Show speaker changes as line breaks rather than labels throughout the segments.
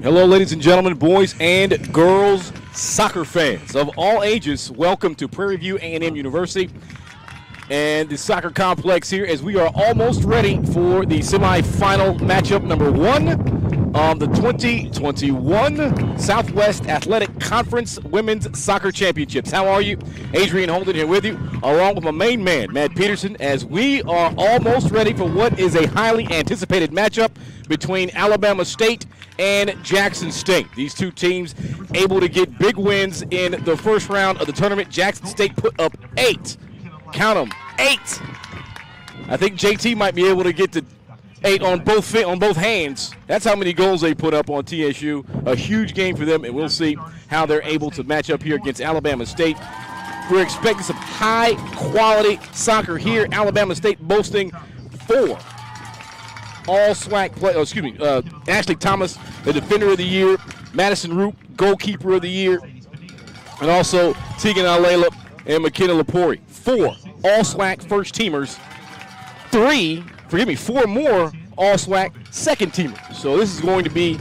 Hello, ladies and gentlemen, boys and girls, soccer fans of all ages. Welcome to Prairie View A&M University and the soccer complex here as we are almost ready for the semifinal matchup number 1 of the 2021 Southwest Athletic Conference Women's Soccer Championships. How are you? Adrian Holden here with you, along with my main man, Matt Peterson, as we are almost ready for what is a highly anticipated matchup between Alabama State and Jackson State. These two teams able to get big wins in the first round of the tournament. Jackson State put up 8. Count them, 8. I think JT might be able to get to 8 on both hands. That's how many goals they put up on TSU. A huge game for them, and we'll see how they're able to match up here against Alabama State. We're expecting some high-quality soccer here. Alabama State boasting 4 all-SWAC play. Ashley Thomas, the defender of the year. Madison Root, goalkeeper of the year. And also Tegan Alela and McKenna Lepori. 4 all-SWAC first-teamers. 4 more all-SWAC second-teamers. So this is going to be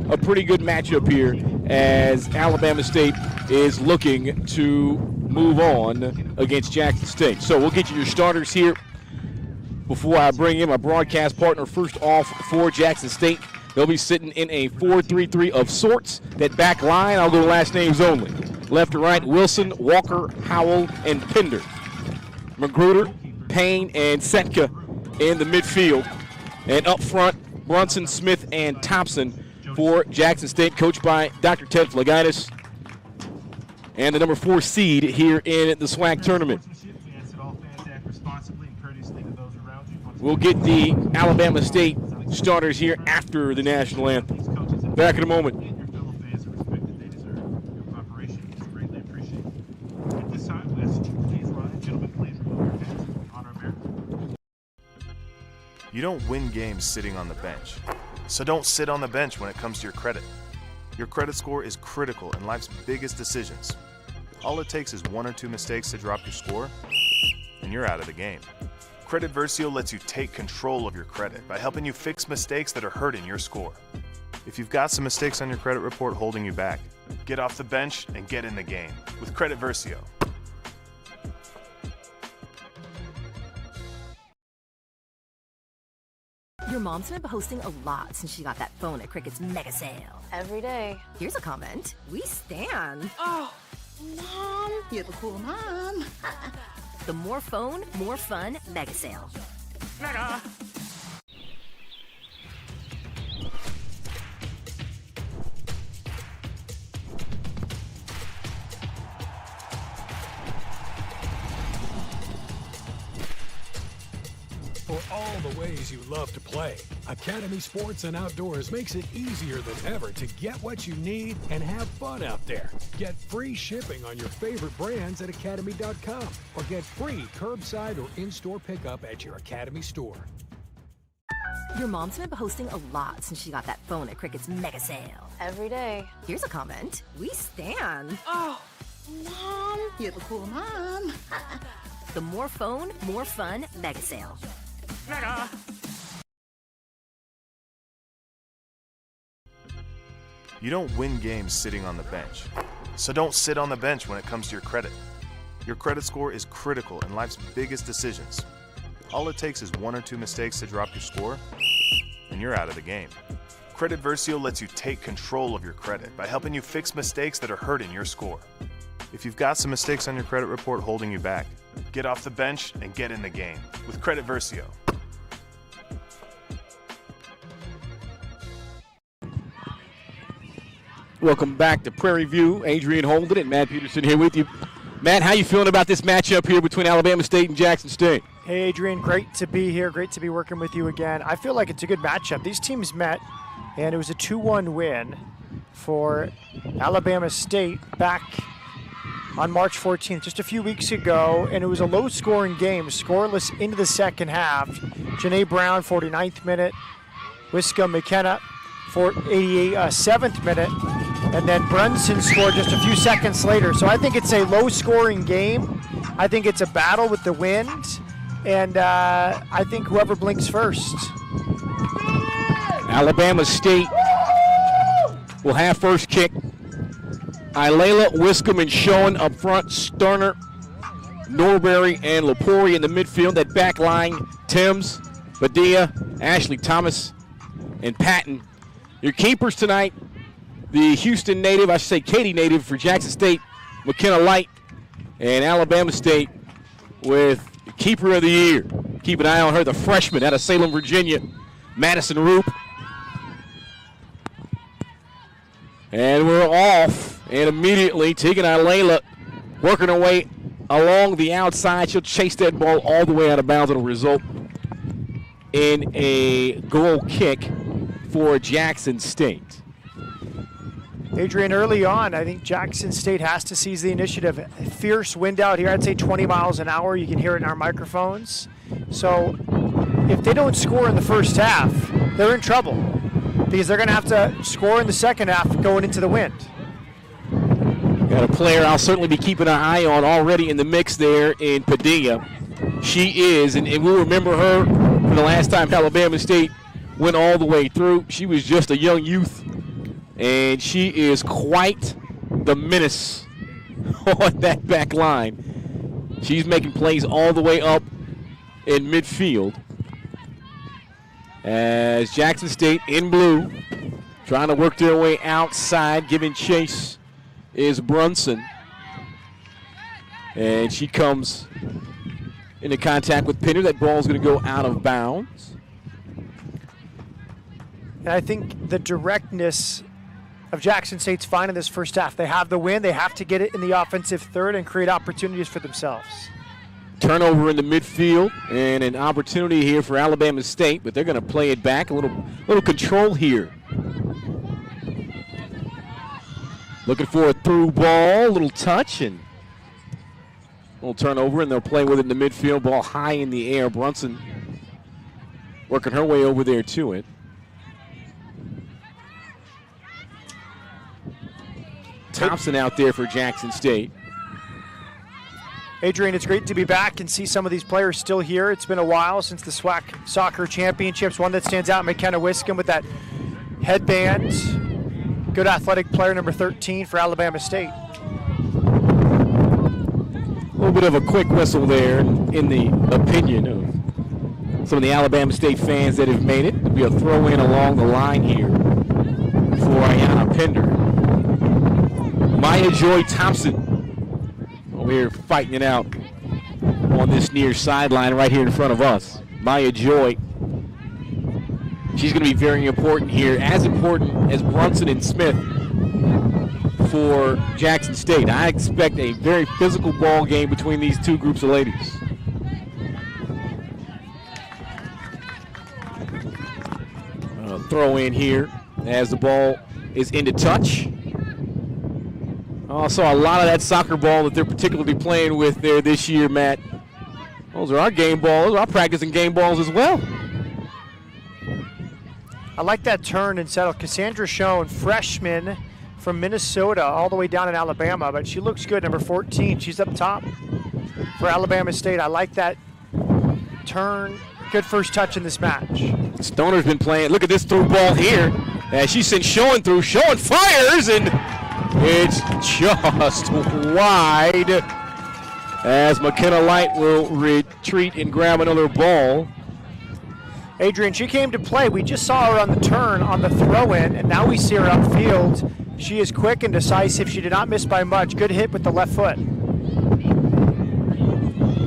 a pretty good matchup here as Alabama State is looking to move on against Jackson State. So we'll get you your starters here before I bring in my broadcast partner. First off for Jackson State, they'll be sitting in a 4-3-3 of sorts. That back line, I'll go last names only. Left to right, Wilson, Walker, Howell, and Pender. Magruder, Payne, and Setka in the midfield. And up front, Brunson, Smith, and Thompson for Jackson State, coached by Dr. Ted Flagaitis, and the number 4 seed here in the SWAC tournament. We'll get the Alabama State starters here after the national anthem. Back in a moment.
You don't win games sitting on the bench. So don't sit on the bench when it comes to your credit. Your credit score is critical in life's biggest decisions. All it takes is 1 or 2 mistakes to drop your score, and you're out of the game. Credit Versio lets you take control of your credit by helping you fix mistakes that are hurting your score. If you've got some mistakes on your credit report holding you back, get off the bench and get in the game with Credit Versio.
Your mom's been posting a lot since she got that phone at Crickett's mega sale.
Every day.
Here's a comment. We stan.
Oh, Mom. You're the cool mom.
The more phone, more fun mega sale.
Mega.
For all the ways you love to play, Academy Sports and Outdoors makes it easier than ever to get what you need and have fun out there. Get free shipping on your favorite brands at academy.com or get free curbside or in-store pickup at your Academy store.
Your mom's been posting a lot since she got that phone at Crickett's mega sale.
Every day.
Here's a comment. We stan.
Oh, Mom. You're the cool mom.
The more phone, more fun mega sale.
Mega.
You don't win games sitting on the bench. So don't sit on the bench when it comes to your credit. Your credit score is critical in life's biggest decisions. All it takes is 1 or 2 mistakes to drop your score, and you're out of the game. Credit Versio lets you take control of your credit by helping you fix mistakes that are hurting your score. If you've got some mistakes on your credit report holding you back, get off the bench and get in the game with Credit Versio.
Welcome back to Prairie View. Adrian Holden and Matt Peterson here with you. Matt, how you feeling about this matchup here between Alabama State and Jackson State?
Hey, Adrian, great to be here. Great to be working with you again. I feel like it's a good matchup. These teams met, and it was a 2-1 win for Alabama State back on March 14th, just a few weeks ago, and it was a low-scoring game, scoreless into the second half. Janae Brown, 49th minute. Wiska McKenna, 7th minute. And then Brunson scored just a few seconds later. So I think it's a low-scoring game. I think it's a battle with the wind. And I think whoever blinks first.
Alabama State will have first kick. Ilayla, Wiscombe, and Schoen up front. Sterner, Norbury, and Lepori in the midfield. That back line, Timms, Badia, Ashley Thomas, and Patton. Your keepers tonight, the Houston native, I should say Katy native for Jackson State, McKenna Light, and Alabama State with Keeper of the Year. Keep an eye on her, the freshman out of Salem, Virginia, Madison Roop. And we're off, and immediately Tegan Ilayla working her way along the outside. She'll chase that ball all the way out of bounds. It'll result in a goal kick for Jackson State.
Adrian, early on, I think Jackson State has to seize the initiative. A fierce wind out here, I'd say 20 miles an hour. You can hear it in our microphones. So if they don't score in the first half, they're in trouble because they're going to have to score in the second half going into the wind.
Got a player I'll certainly be keeping an eye on already in the mix there in Padilla. She is, and we'll remember her from the last time Alabama State went all the way through. She was just a young youth, and she is quite the menace on that back line. She's making plays all the way up in midfield. As Jackson State in blue, trying to work their way outside, giving chase is Brunson. And she comes into contact with Pinner. That ball's going to go out of bounds.
And I think the directness of Jackson State's fine in this first half. They have the win. They have to get it in the offensive third and create opportunities for themselves.
Turnover in the midfield and an opportunity here for Alabama State, but they're going to play it back. A little control here. Looking for a through ball, a little touch, and a little turnover, and they'll play with it in the midfield. Ball high in the air. Brunson working her way over there to it. Thompson out there for Jackson State.
Adrian, it's great to be back and see some of these players still here. It's been a while since the SWAC Soccer Championships. One that stands out, McKenna Wiscombe with that headband. Good athletic player, number 13 for Alabama State.
A little bit of a quick whistle there in the opinion of some of the Alabama State fans that have made it. It'll be a throw in along the line here for Ayanna Pender. Maya Joy Thompson over here fighting it out on this near sideline right here in front of us. Maya Joy. She's going to be very important here, as important as Brunson and Smith for Jackson State. I expect a very physical ball game between these two groups of ladies. Throw in here as the ball is into touch. I saw a lot of that soccer ball that they're particularly playing with there this year, Matt. Those are our game balls. Our practicing game balls as well.
I like that turn and settle. Cassandra Schoen, freshman from Minnesota, all the way down in Alabama, but she looks good, number 14. She's up top for Alabama State. I like that turn. Good first touch in this match.
Stoner's been playing. Look at this through ball here. As she sends Schoen through. Schoen fires, and it's just wide as McKenna Light will retreat and grab another ball.
Adrian, she came to play. We just saw her on the turn on the throw-in, and now we see her upfield. She is quick and decisive. She did not miss by much. Good hit with the left foot.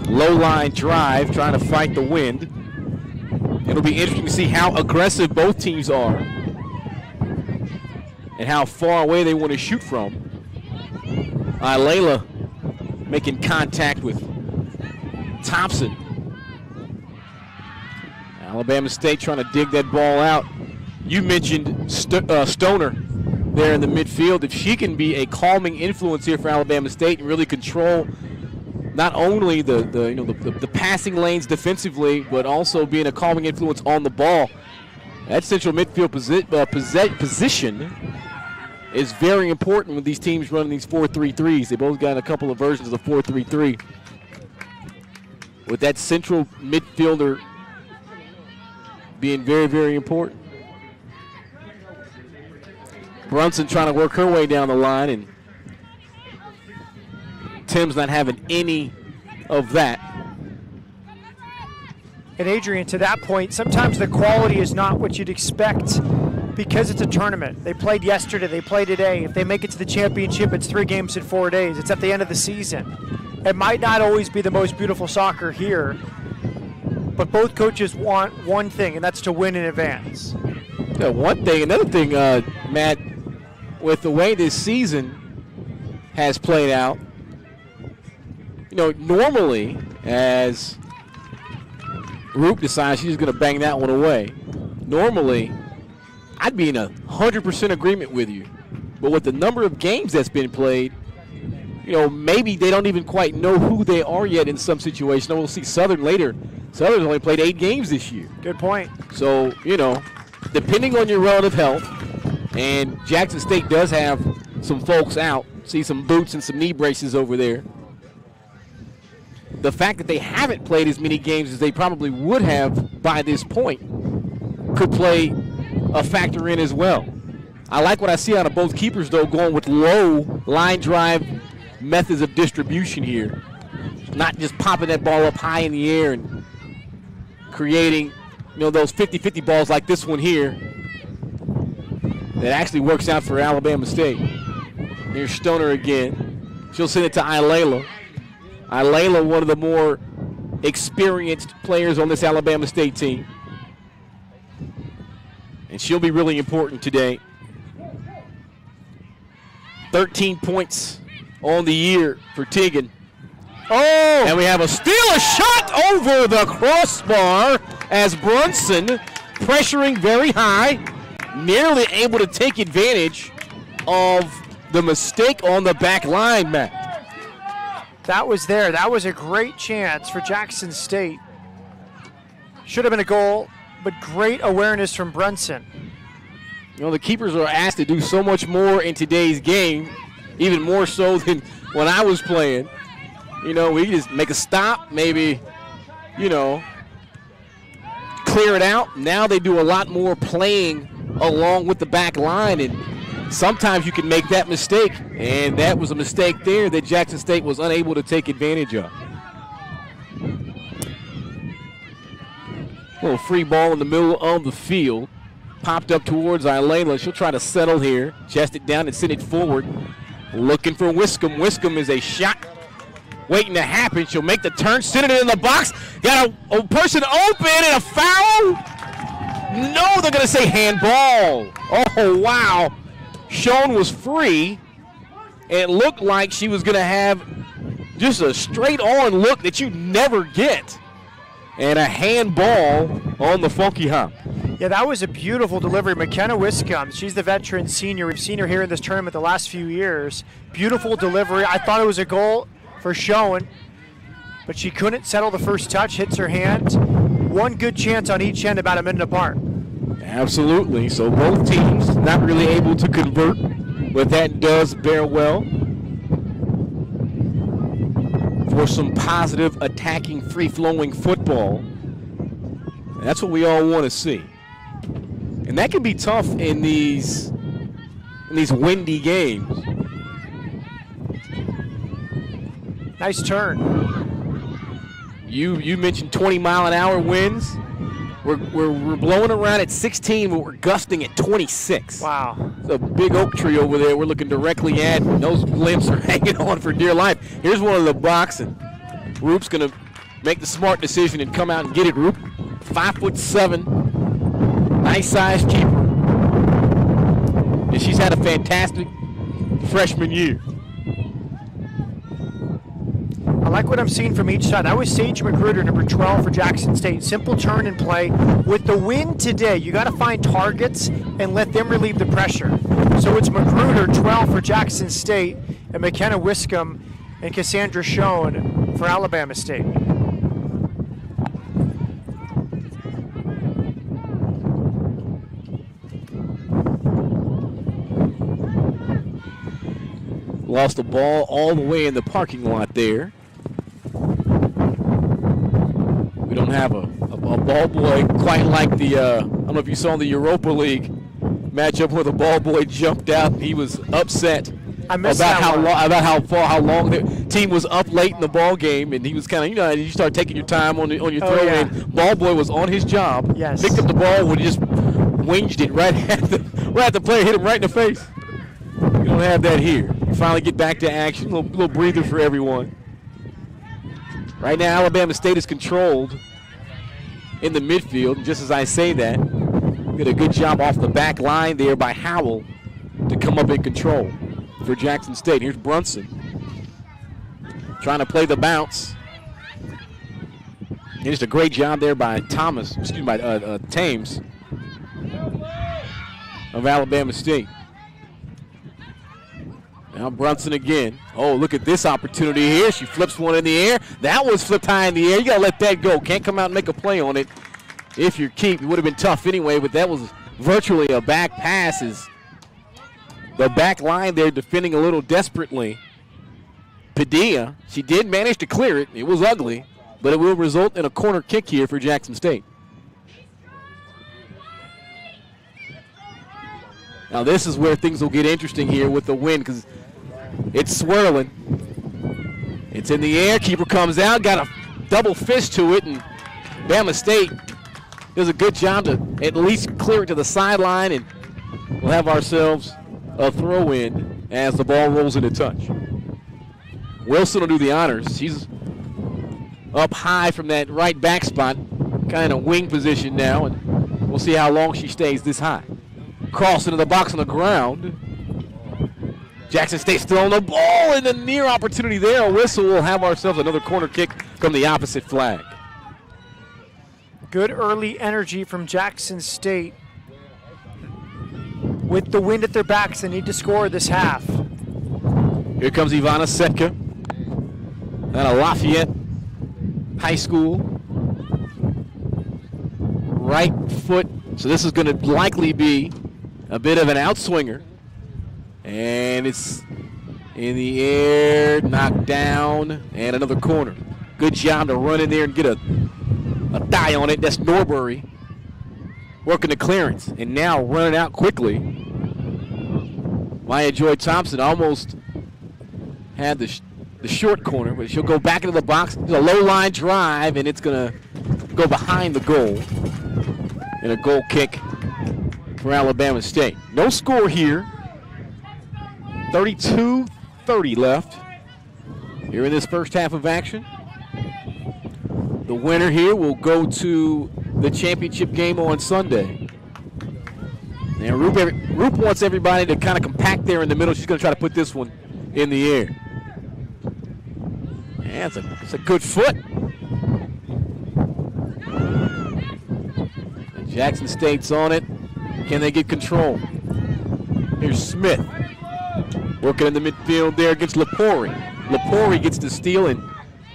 Low line drive, trying to fight the wind. It'll be interesting to see how aggressive both teams are and how far away they want to shoot from. Ilayla making contact with Thompson. Alabama State trying to dig that ball out. You mentioned Stoner there in the midfield. If she can be a calming influence here for Alabama State and really control not only the passing lanes defensively, but also being a calming influence on the ball, that central midfield position is very important when these teams running these 4-3-3s. They both got a couple of versions of the 4-3-3. With that central midfielder being very, very important. Brunson trying to work her way down the line, and Tim's not having any of that.
And Adrian, to that point, sometimes the quality is not what you'd expect because it's a tournament. They played yesterday, they play today. If they make it to the championship, it's 3 games in 4 days. It's at the end of the season. It might not always be the most beautiful soccer here, but both coaches want one thing, and that's to win in advance.
Yeah, one thing. Another thing, Matt, with the way this season has played out, normally as Roop decides she's going to bang that one away, normally I'd be in 100% agreement with you. But with the number of games that's been played, maybe they don't even quite know who they are yet in some situations. We'll see Southern later. Southern's only played 8 games this year.
Good point.
So, depending on your relative health, and Jackson State does have some folks out, see some boots and some knee braces over there. The fact that they haven't played as many games as they probably would have by this point could play a factor in as well. I like what I see out of both keepers, though, going with low line drive methods of distribution here. Not just popping that ball up high in the air and creating, those 50-50 balls like this one here that actually works out for Alabama State. Here's Stoner again. She'll send it to Ilayla. Ilayla, one of the more experienced players on this Alabama State team. And she'll be really important today. 13 points on the year for Teagan. Oh! And we have a shot over the crossbar as Brunson pressuring very high, nearly able to take advantage of the mistake on the back line, Matt.
That was there. That was a great chance for Jackson State. Should have been a goal, but great awareness from Brunson.
The keepers are asked to do so much more in today's game, even more so than when I was playing. We just make a stop, maybe, clear it out. Now they do a lot more playing along with the back line, and sometimes you can make that mistake, and that was a mistake there that Jackson State was unable to take advantage of. Little free ball in the middle of the field. Popped up towards Ilayla. She'll try to settle here. Chest it down and send it forward. Looking for Wiscombe. Wiscombe is a shot waiting to happen. She'll make the turn, send it in the box. Got a person open and a foul. No, they're going to say handball. Oh, wow. Schoen was free. It looked like she was going to have just a straight-on look that you never get. And a handball on the funky hop.
Yeah, that was a beautiful delivery. McKenna Wiscombe, she's the veteran senior. We've seen her here in this tournament the last few years. Beautiful delivery. I thought it was a goal for Schoen, but she couldn't settle the first touch, hits her hand. One good chance on each end, about a minute apart.
Absolutely. So both teams not really able to convert, but that does bear well for some positive, attacking, free-flowing football. And that's what we all want to see. And that can be tough in these windy games.
Nice turn.
You mentioned 20-mile-an-hour winds. We're blowing around at 16, but we're gusting at 26.
Wow.
It's a big oak tree over there we're looking directly at. And those limbs are hanging on for dear life. Here's one of the blocks, and Roop's going to make the smart decision and come out and get it. Roop, 5'7", nice-sized keeper. And she's had a fantastic freshman year.
I like what I'm seeing from each side. That was Sage Magruder, number 12 for Jackson State. Simple turn and play. With the win today, you got to find targets and let them relieve the pressure. So it's Magruder, 12 for Jackson State, and McKenna Wiscombe and Cassandra Schoen for Alabama State.
Lost the ball all the way in the parking lot there. We don't have a ball boy quite like the, I don't know if you saw the Europa League matchup where the ball boy jumped out. He was upset
I missed
about
that
how long the team was up late in the ball game, and he was kind of, you start taking your time on your throw.
yeah.
And ball boy was on his job.
Yes.
Picked up the ball when he just winged it right at the player, hit him right in the face. You don't have that here. Finally get back to action. Little breather for everyone. Right now, Alabama State is controlled in the midfield. And just as I say that, did a good job off the back line there by Howell to come up in control for Jackson State. Here's Brunson trying to play the bounce. And just a great job there by Thames of Alabama State. Now Brunson again. Oh, look at this opportunity here. She flips one in the air. That was flipped high in the air. You got to let that go. Can't come out and make a play on it. If you're keep, it would have been tough anyway, but that was virtually a back pass. As the back line there defending a little desperately. Padilla, she did manage to clear it. It was ugly, but it will result in a corner kick here for Jackson State. Now this is where things will get interesting here with the wind, because it's swirling. It's in the air. Keeper comes out, got a double fist to it, and Bama State does a good job to at least clear it to the sideline, and we'll have ourselves a throw-in as the ball rolls into touch. Wilson will do the honors. She's up high from that right back spot, kind of wing position now, and we'll see how long she stays this high. Cross into the box on the ground. Jackson State still on the ball, and a near opportunity there. A whistle. We'll have ourselves another corner kick from the opposite flag.
Good early energy from Jackson State. With the wind at their backs, they need to score this half.
Here comes Ivana Setka out of Lafayette High School. Right foot. So this is going to likely be a bit of an outswinger. And it's in the air, knocked down, and another corner. Good job to run in there and get a thigh on it. That's Norbury working the clearance. And now running out quickly. Maya Joy Thompson almost had the short corner, but she'll go back into the box. There's a low line drive, and it's going to go behind the goal. And a goal kick for Alabama State. No score here. 32-30 left here in this first half of action. The winner here will go to the championship game on Sunday. And Roop wants everybody to kind of compact there in the middle. She's going to try to put this one in the air. Yeah, it's a good foot. And Jackson State's on it. Can they get control? Here's Smith. Working in the midfield there against Lepori. Lepori gets the steal and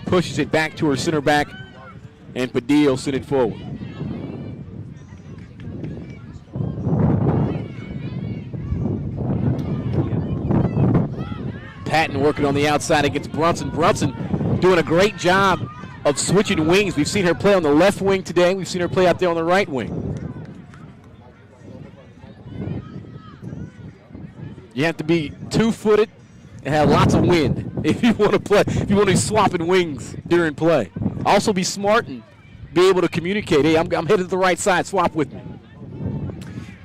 pushes it back to her center back, and Padilla sent it forward. Patton working on the outside against Brunson. Brunson doing a great job of switching wings. We've seen her play on the left wing today. We've seen her play out there on the right wing. You have to be two-footed and have lots of wind if you want to play. If you want to be swapping wings during play. Also be smart and be able to communicate. Hey, I'm headed to the right side. Swap with me.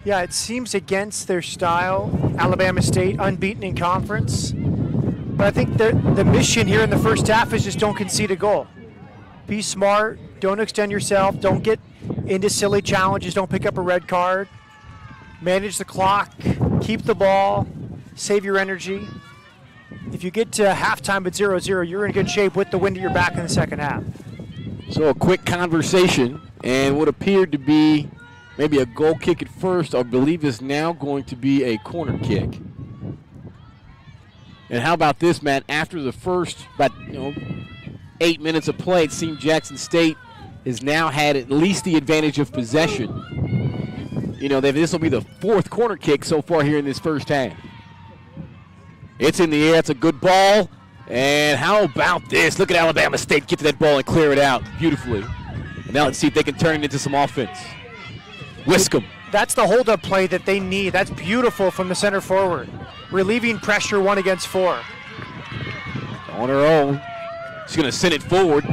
Yeah, it seems against their style. Alabama State unbeaten in conference. But I think the mission here in the first half is just don't concede a goal. Be smart. Don't extend yourself. Don't get into silly challenges. Don't pick up a red card. Manage the clock. Keep the ball. Save your energy. If you get to halftime at 0-0, you're in good shape with the wind at your back in the second half.
So a quick conversation, and what appeared to be maybe a goal kick at first, I believe is now going to be a corner kick. And how about this, Matt? After the first about 8 minutes of play, it seemed Jackson State has now had at least the advantage of possession. This will be the fourth corner kick so far here in this first half. It's in the air. It's a good ball. And how about this? Look at Alabama State get to that ball and clear it out beautifully. And now let's see if they can turn it into some offense. Whisk them.
That's the hold-up play that they need. That's beautiful from the center forward. Relieving pressure 1 against 4.
On her own. She's going to send it forward.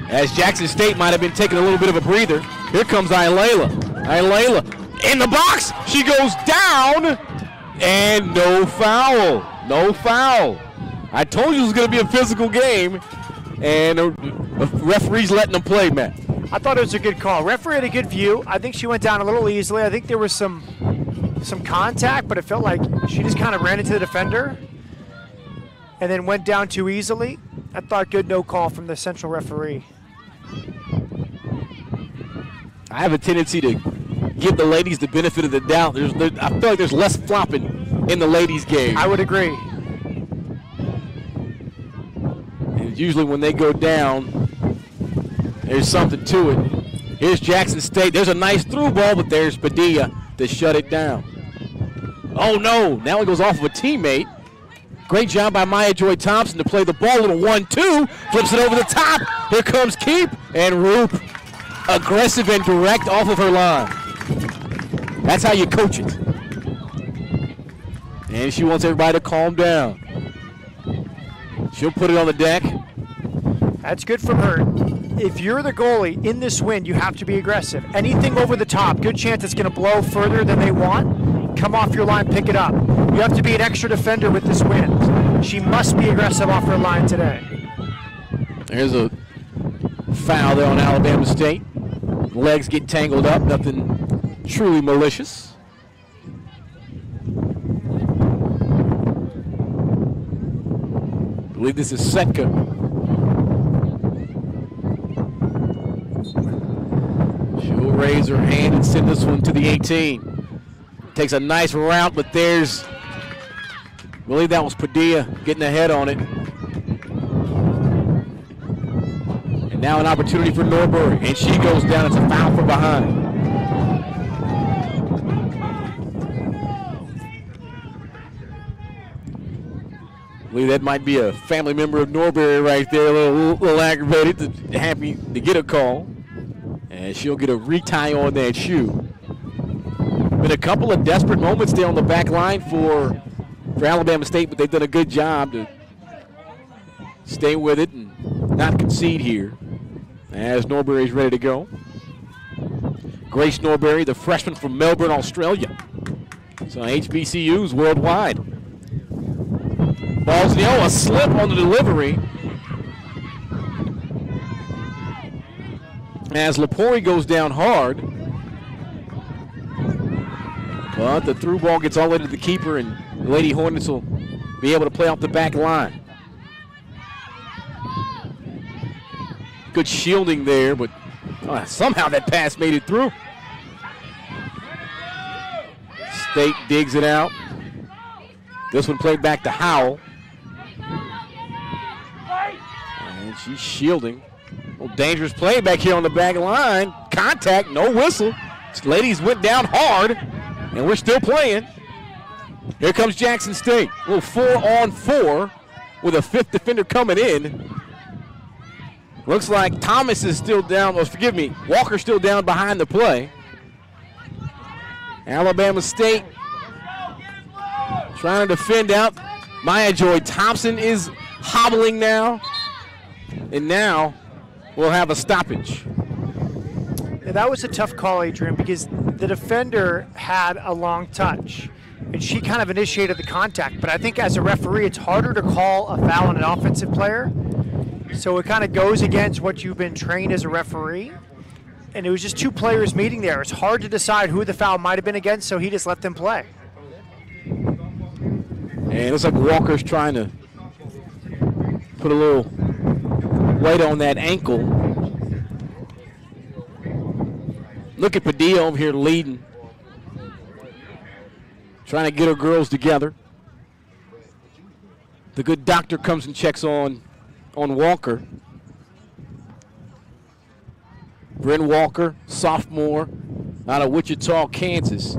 As Jackson State might have been taking a little bit of a breather. Here comes Ilayla. Ilayla in the box. She goes down. And no foul. No foul. I told you it was going to be a physical game. And the referee's letting them play, Matt.
I thought it was a good call. Referee had a good view. I think she went down a little easily. I think there was some contact, but it felt like she just kind of ran into the defender and then went down too easily. I thought good no call from the central referee.
I have a tendency to give the ladies the benefit of the doubt. I feel like there's less flopping in the ladies' game.
I would agree.
And usually when they go down, there's something to it. Here's Jackson State. There's a nice through ball, but there's Padilla to shut it down. Oh, no. Now it goes off of a teammate. Great job by Maya Joy Thompson to play the ball. Little 1-2. Flips it over the top. Here comes Keep. And Roop, aggressive and direct off of her line. That's how you coach it. And she wants everybody to calm down. She'll put it on the deck.
That's good from her. If you're the goalie in this wind, you have to be aggressive. Anything over the top, good chance it's going to blow further than they want. Come off your line, pick it up. You have to be an extra defender with this wind. She must be aggressive off her line today.
There's a foul there on Alabama State. Legs get tangled up, nothing truly malicious. I believe this is Setka. She'll raise her hand and send this one to the 18. Takes a nice route, but there's, I believe that was Padilla getting ahead on it. And now an opportunity for Norbury, and she goes down. It's a foul from behind. I believe that might be a family member of Norbury right there, a little aggravated, happy to get a call. And she'll get a retie on that shoe. Been a couple of desperate moments there on the back line for Alabama State, but they've done a good job to stay with it and not concede here as Norbury's ready to go. Grace Norbury, the freshman from Melbourne, Australia. So HBCUs worldwide. Ball's in the a slip on the delivery. As Lepori goes down hard. But the through ball gets all the way to the keeper, and the Lady Hornets will be able to play off the back line. Good shielding there, but somehow that pass made it through. State digs it out. This one played back to Howell. And she's shielding. Well, dangerous play back here on the back line. Contact, no whistle. This ladies went down hard, and we're still playing. Here comes Jackson State. A little 4-on-4 with a fifth defender coming in. Looks like Thomas is still down, Walker's still down behind the play. Alabama State trying to defend out. Maya Joy Thompson is hobbling now. And now we'll have a stoppage.
Yeah, that was a tough call, Adrian, because the defender had a long touch. And she kind of initiated the contact. But I think as a referee, it's harder to call a foul on an offensive player. So it kind of goes against what you've been trained as a referee. And it was just two players meeting there. It's hard to decide who the foul might have been against, so he just let them play.
And it looks like Walker's trying to put a little weight on that ankle. Look at Padilla over here leading. Trying to get her girls together. The good doctor comes and checks on Walker. Bryn Walker, sophomore, out of Wichita, Kansas.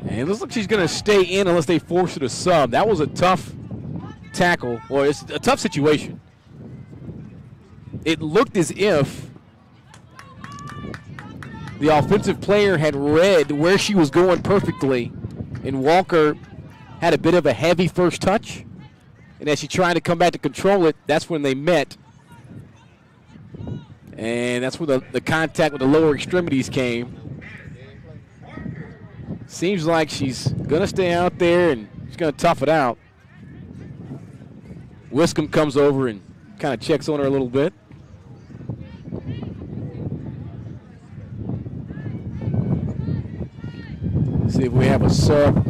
And it looks like she's going to stay in unless they force her to sub. That was a tough tackle, or it's a tough situation. It looked as if the offensive player had read where she was going perfectly, and Walker had a bit of a heavy first touch. And as she tried to come back to control it, that's when they met. And that's where the contact with the lower extremities came. Seems like she's going to stay out there and she's going to tough it out. Wiscombe comes over and kind of checks on her a little bit. See if we have a sub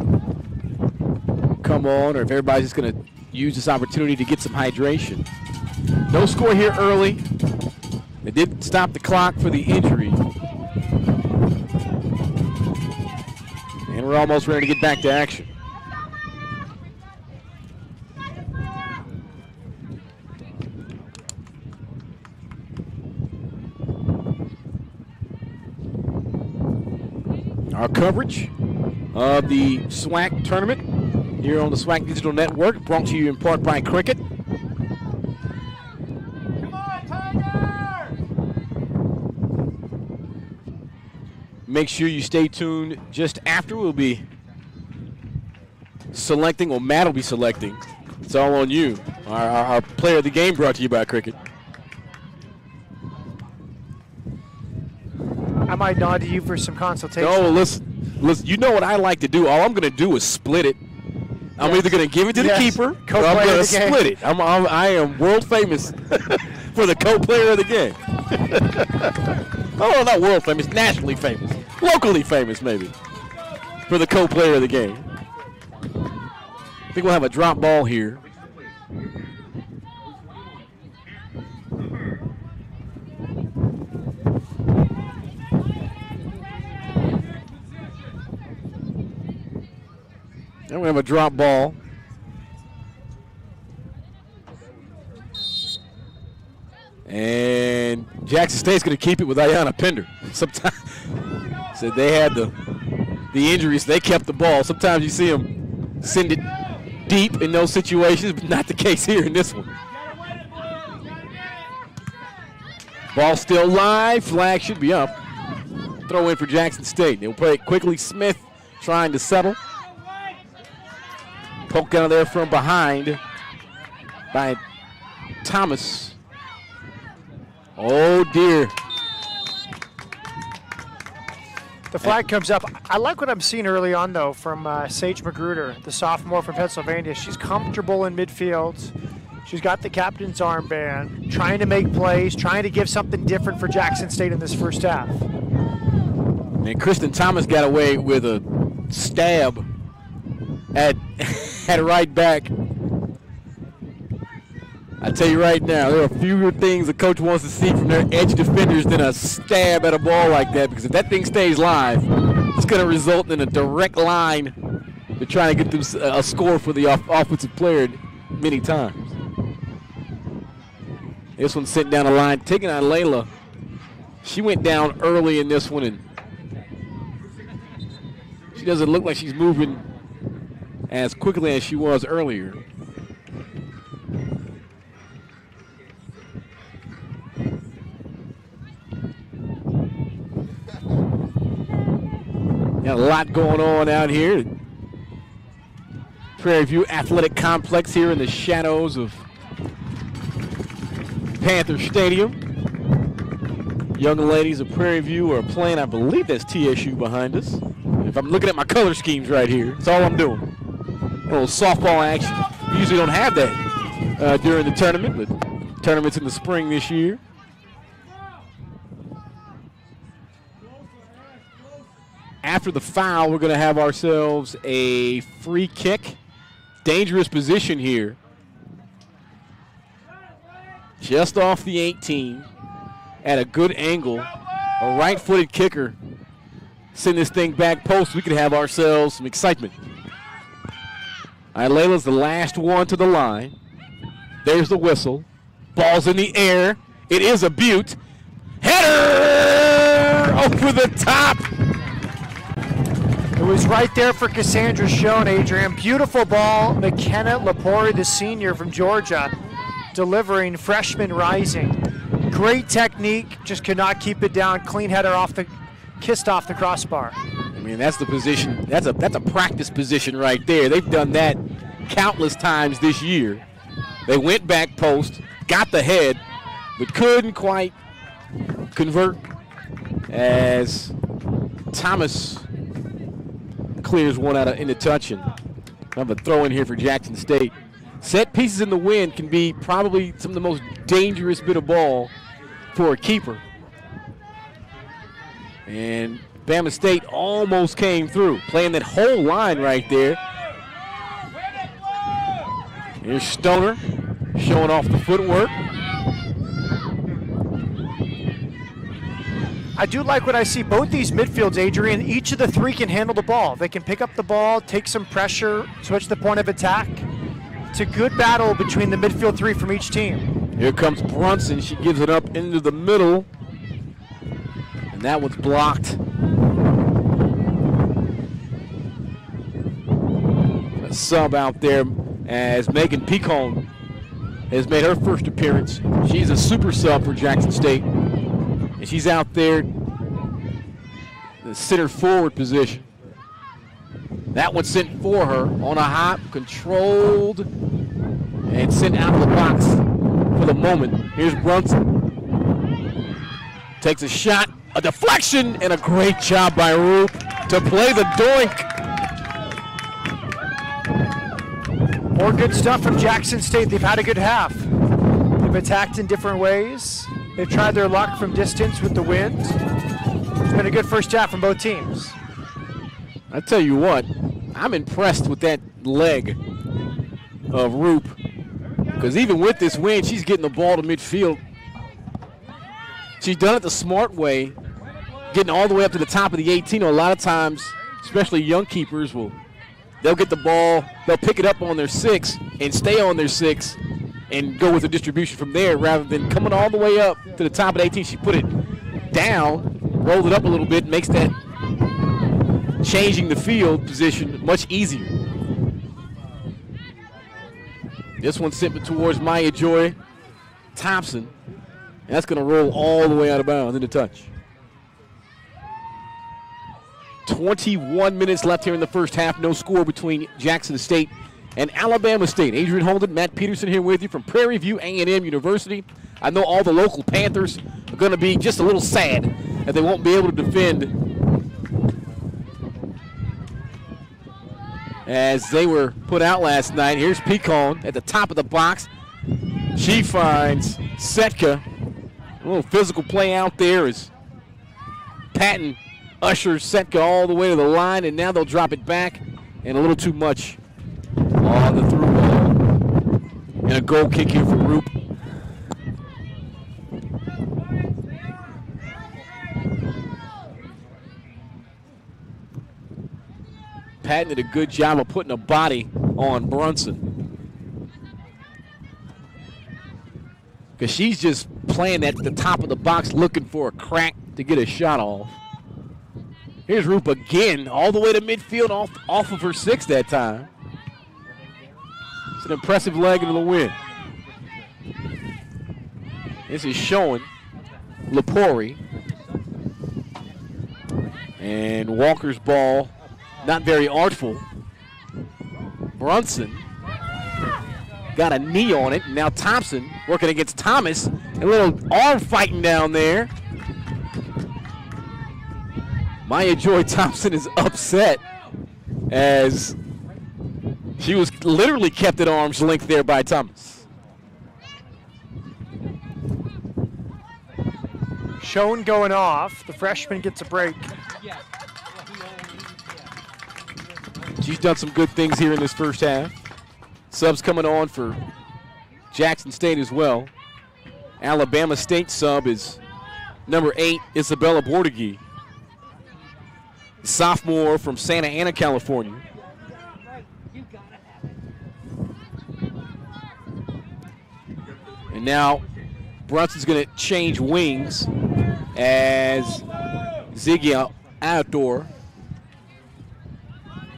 come on or if everybody's just going to use this opportunity to get some hydration. No score here early. They did stop the clock for the injury. And we're almost ready to get back to action. Our coverage of the SWAC tournament here on the SWAC Digital Network, brought to you in part by Cricket.
Come on, Tiger!
Make sure you stay tuned just after. We'll be selecting, or Matt will be selecting. It's all on you. Our player of the game brought to you by Cricket.
I might nod to you for some consultation.
Oh, listen, you know what I like to do. All I'm going to do is split it. I'm either going to give it to the keeper, or I'm going to split it. I am world famous for the co-player of the game. Oh, not world famous, nationally famous. Locally famous, maybe, for the co-player of the game. I think we'll have a drop ball here. And we have a drop ball. And Jackson State's going to keep it with Ayanna Pender. Sometimes said they had the injuries, they kept the ball. Sometimes you see them send it deep in those situations, but not the case here in this one. Ball still live. Flag should be up. Throw in for Jackson State. They'll play it quickly. Smith trying to settle. Poke out of there from behind by Thomas. Oh, dear.
The flag comes up. I like what I'm seeing early on, though, from Sage Magruder, the sophomore from Pennsylvania. She's comfortable in midfield. She's got the captain's armband, trying to make plays, trying to give something different for Jackson State in this first half.
And Kristen Thomas got away with a stab at right back. I tell you right now, there are fewer things a coach wants to see from their edge defenders than a stab at a ball like that, because if that thing stays live, it's going to result in a direct line to try to get them a score for the offensive player many times. This one's sent down the line, taking on Layla. She went down early in this one, and she doesn't look like she's moving as quickly as she was earlier. Got a lot going on out here. Prairie View Athletic Complex here in the shadows of Panther Stadium. Young ladies of Prairie View are playing, I believe that's TSU behind us. If I'm looking at my color schemes right here, that's all I'm doing. A little softball action. We usually don't have that during the tournament, but tournament's in the spring this year. After the foul, we're going to have ourselves a free kick. Dangerous position here. Just off the 18 at a good angle. A right-footed kicker. Send this thing back post. We could have ourselves some excitement. All right, Layla's the last one to the line. There's the whistle. Ball's in the air. It is a beaut. Header over the top.
It was right there for Cassandra Schoen, Adrian. Beautiful ball. McKenna Lepori, the senior from Georgia, delivering freshman rising. Great technique, just could not keep it down. Clean header off the kissed off the crossbar.
I mean, that's the position. That's a practice position right there. They've done that countless times this year. They went back post, got the head, but couldn't quite convert as Thomas clears one out into touch, and have a throw in here for Jackson State. Set pieces in the wind can be probably some of the most dangerous bit of ball for a keeper. And Bama State almost came through, playing that whole line right there. Here's Stoner showing off the footwork.
I do like what I see. Both these midfields, Adrian, each of the three can handle the ball. They can pick up the ball, take some pressure, switch the point of attack. It's a good battle between the midfield three from each team.
Here comes Brunson. She gives it up into the middle. And that one's blocked. A sub out there as Megan Picon has made her first appearance. She's a super sub for Jackson State. And she's out there in the center forward position. That one sent for her on a hop, controlled, and sent out of the box for the moment. Here's Brunson. Takes a shot, a deflection, and a great job by Roop to play the doink.
More good stuff from Jackson State. They've had a good half. They've attacked in different ways. They've tried their luck from distance with the wind. It's been a good first half from both teams.
I tell you what, I'm impressed with that leg of Roop, because even with this wind, she's getting the ball to midfield. She's done it the smart way, getting all the way up to the top of the 18. A lot of times, especially young keepers, they'll get the ball, they'll pick it up on their 6 and stay on their 6 and go with the distribution from there rather than coming all the way up to the top of the 18. She put it down, rolled it up a little bit, makes that changing the field position much easier. This one sent towards Maya Joy Thompson, and that's going to roll all the way out of bounds into touch. 21 minutes left here in the first half. No score between Jackson State and Alabama State. Adrian Holden, Matt Peterson here with you from Prairie View A&M University. I know all the local Panthers are going to be just a little sad that they won't be able to defend as they were put out last night. Here's Picon at the top of the box. She finds Setka. A little physical play out there as Patton ushers Setka all the way to the line, and now they'll drop it back, and a little too much on the through ball. And a goal kick here for Roop. Patton did a good job of putting a body on Brunson, because she's just playing at the top of the box looking for a crack to get a shot off. Here's Roop again, all the way to midfield off of her 6 that time. It's an impressive leg into the wind. This is showing Lepori. And Walker's ball, not very artful. Brunson got a knee on it. Now Thompson working against Thomas. A little arm fighting down there. Maya Joy Thompson is upset as she was literally kept at arm's length there by Thomas.
Schoen going off. The freshman gets a break.
She's done some good things here in this first half. Subs coming on for Jackson State as well. Alabama State sub is number 8, Isabella Bordigui. Sophomore from Santa Ana, California. And now Brunson's going to change wings as Ziggy Outdoor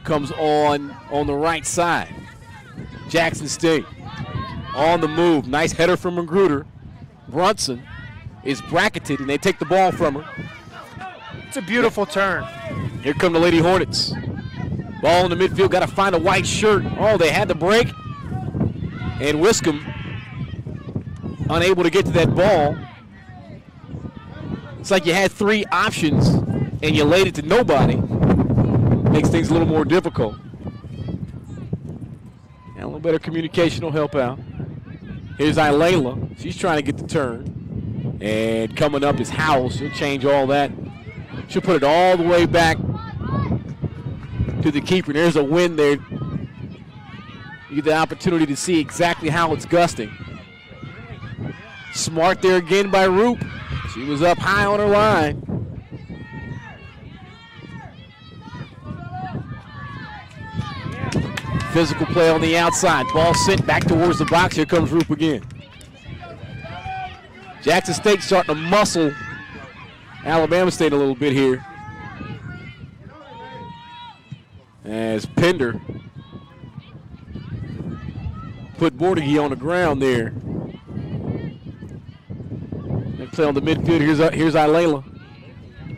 comes on the right side. Jackson State on the move. Nice header from Magruder. Brunson is bracketed, and they take the ball from her.
It's a beautiful turn.
Here come the Lady Hornets. Ball in the midfield, got to find a white shirt. Oh, they had the break. And Wiscombe unable to get to that ball. It's like you had 3 options and you laid it to nobody. Makes things a little more difficult. And a little better communication will help out. Here's Ilayla. She's trying to get the turn. And coming up is Howell. She'll change all that. She'll put it all the way back to the keeper. There's a win there. You get the opportunity to see exactly how it's gusting. Smart there again by Roop. She was up high on her line. Physical play on the outside. Ball sent back towards the box. Here comes Roop again. Jackson State starting to muscle Alabama State a little bit here. As Pender put Bordegie on the ground there. They play on the midfield. Here's Ilayla.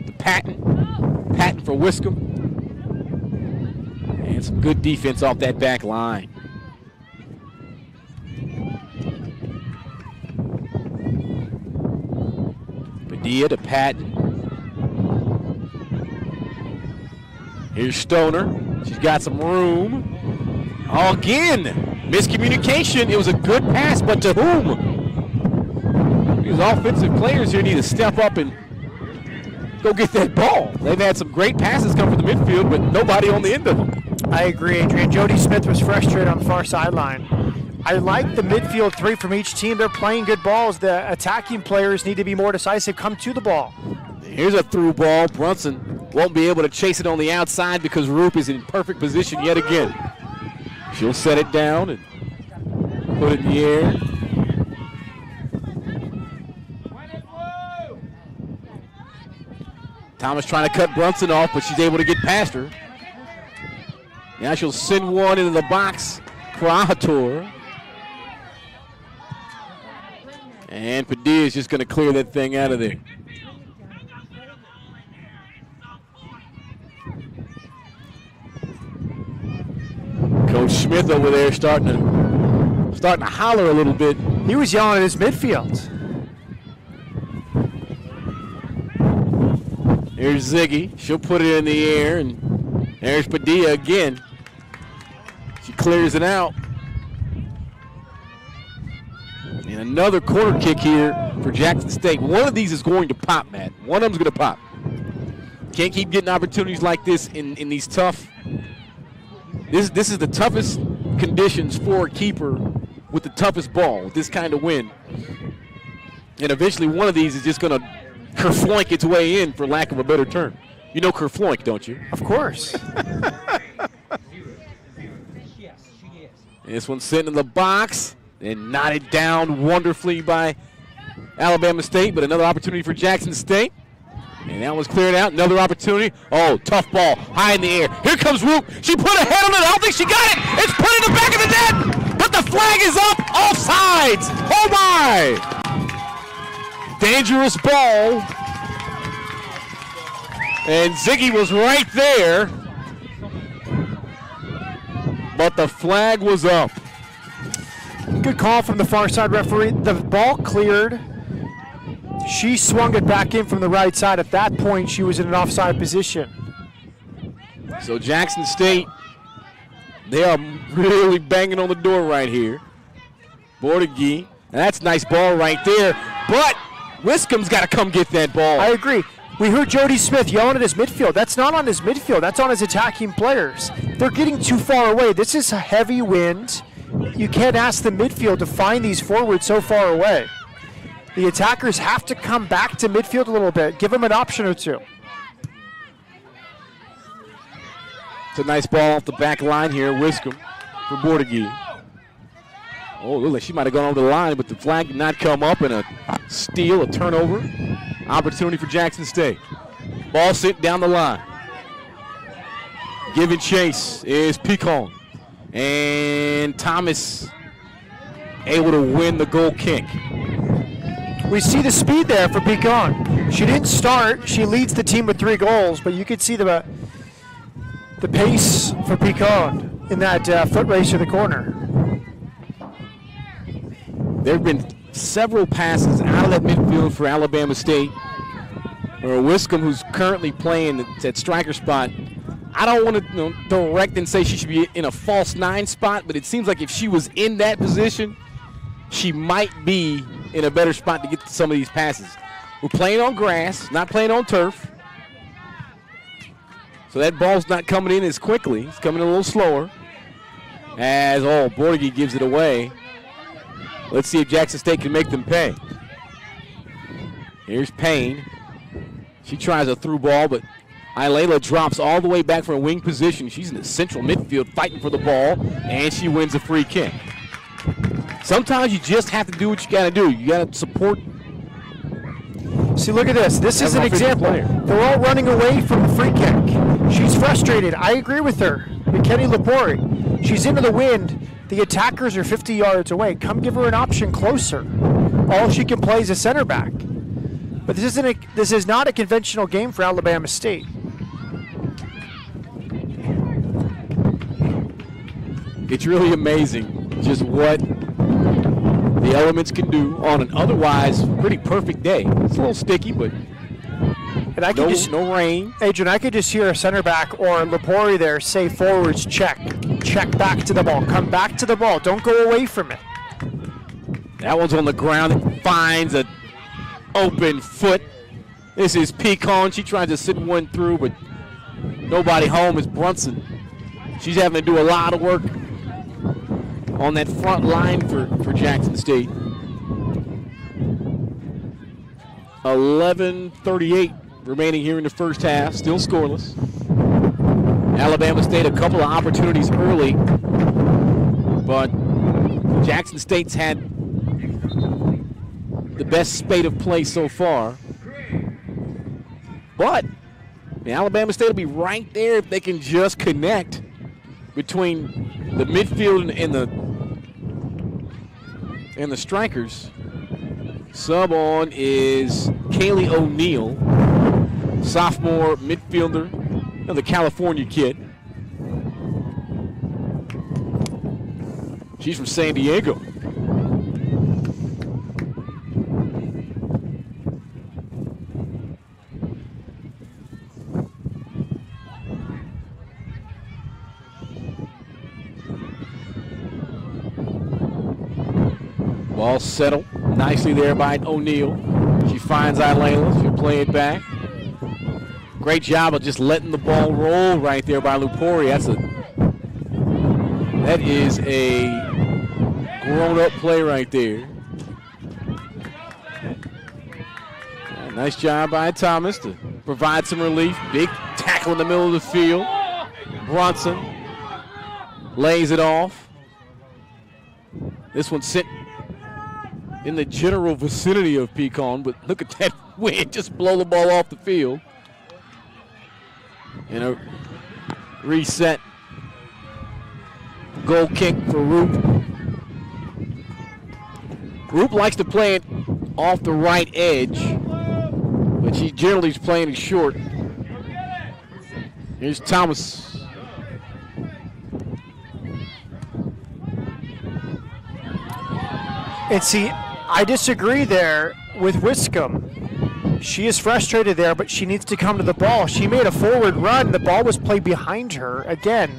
The Patton for Wiscombe. And some good defense off that back line. Padilla to Patton. Here's Stoner. She's got some room. Oh, again, miscommunication. It was a good pass, but to whom? These offensive players here need to step up and go get that ball. They've had some great passes come from the midfield, but nobody on the end of them.
I agree, Adrian. Jody Smith was frustrated on the far sideline. I like the midfield 3 from each team. They're playing good balls. The attacking players need to be more decisive, come to the ball.
Here's a through ball. Brunson won't be able to chase it on the outside because Roop is in perfect position yet again. She'll set it down and put it in the air. Thomas trying to cut Brunson off, but she's able to get past her. Now she'll send one into the box for Ahator. And Padilla is just going to clear that thing out of there. Coach Smith over there starting to holler a little bit.
He was yelling at his midfield.
Here's Ziggy. She'll put it in the air, and there's Padilla again. She clears it out. And another corner kick here for Jackson State. One of these is going to pop, Matt. One of them's going to pop. Can't keep getting opportunities like this in these tough. This is the toughest conditions for a keeper with the toughest ball, with this kind of wind. And eventually one of these is just going to kerfloink its way in, for lack of a better term. You know kerfloink, don't you?
Of course.
This one's sitting in the box and knotted down wonderfully by Alabama State, but another opportunity for Jackson State. And that was cleared out. Another opportunity. Oh, tough ball. High in the air. Here comes Roop. She put a head on it. I don't think she got it. It's put in the back of the net. But the flag is up. Offsides. Oh, my. Dangerous ball. And Ziggy was right there. But the flag was up.
Good call from the far side referee. The ball cleared. She swung it back in from the right side. At that point, she was in an offside position.
So Jackson State, they are really banging on the door right here. Bordegie, that's a nice ball right there. But Wiscombe's got to come get that ball.
I agree. We heard Jody Smith yelling at his midfield. That's not on his midfield. That's on his attacking players. They're getting too far away. This is a heavy wind. You can't ask the midfield to find these forwards so far away. The attackers have to come back to midfield a little bit. Give them an option or two.
It's a nice ball off the back line here, Wiscombe for Bordegie. Oh, look like she might have gone over the line, but the flag did not come up, and a steal, a turnover. Opportunity for Jackson State. Ball sent down the line. Giving chase is Picon. And Thomas able to win the goal kick.
We see the speed there for Picon. She didn't start. She leads the team with 3 goals, but you could see the pace for Pecan in that foot race to the corner.
There have been several passes out of that midfield for Alabama State. Or Wiscombe, who's currently playing at striker spot. I don't want to direct and say she should be in a false 9 spot, but it seems like if she was in that position, she might be in a better spot to get to some of these passes. We're playing on grass, not playing on turf. So that ball's not coming in as quickly. It's coming in a little slower. As, Borghi gives it away. Let's see if Jackson State can make them pay. Here's Payne. She tries a through ball, but Ilela drops all the way back from a wing position. She's in the central midfield fighting for the ball, and she wins a free kick. Sometimes you just have to do what you got to do. You got to support.
See, look at this. This is an example. They're all running away from the free kick. She's frustrated. I agree with her. McKenny Lepori. She's into the wind. The attackers are 50 yards away. Come give her an option closer. All she can play is a center back. But this is not a conventional game for Alabama State.
It's really amazing just what the elements can do on an otherwise pretty perfect day. It's a little sticky, but
and I can
no rain.
Adrian, I could just hear a center back or Lepori there say forwards, check back to the ball, come back to the ball, don't go away from it.
That one's on the ground. It finds an open foot. This is Pecan. She tries to sit one through, but nobody home is Brunson. She's having to do a lot of work on that front line for Jackson State. 11:38 remaining here in the first half, still scoreless. Alabama State a couple of opportunities early, but Jackson State's had the best spate of play so far. But Alabama State will be right there if they can just connect between the midfield and the strikers. Sub on is Kaylee O'Neal, sophomore midfielder, the California kid. She's from San Diego. Ball settled nicely there by O'Neal. She finds Ilela. She'll play it back. Great job of just letting the ball roll right there by Lepori. That is a grown-up play right there. Nice job by Thomas to provide some relief. Big tackle in the middle of the field. Bronson lays it off. This one sent in the general vicinity of Pecan, but look at that wind, just blow the ball off the field. And a reset goal kick for Roop. Roop likes to play it off the right edge, but she generally is playing it short. Here's Thomas.
And see, I disagree there with Wiscombe. She is frustrated there, but she needs to come to the ball. She made a forward run. The ball was played behind her. Again,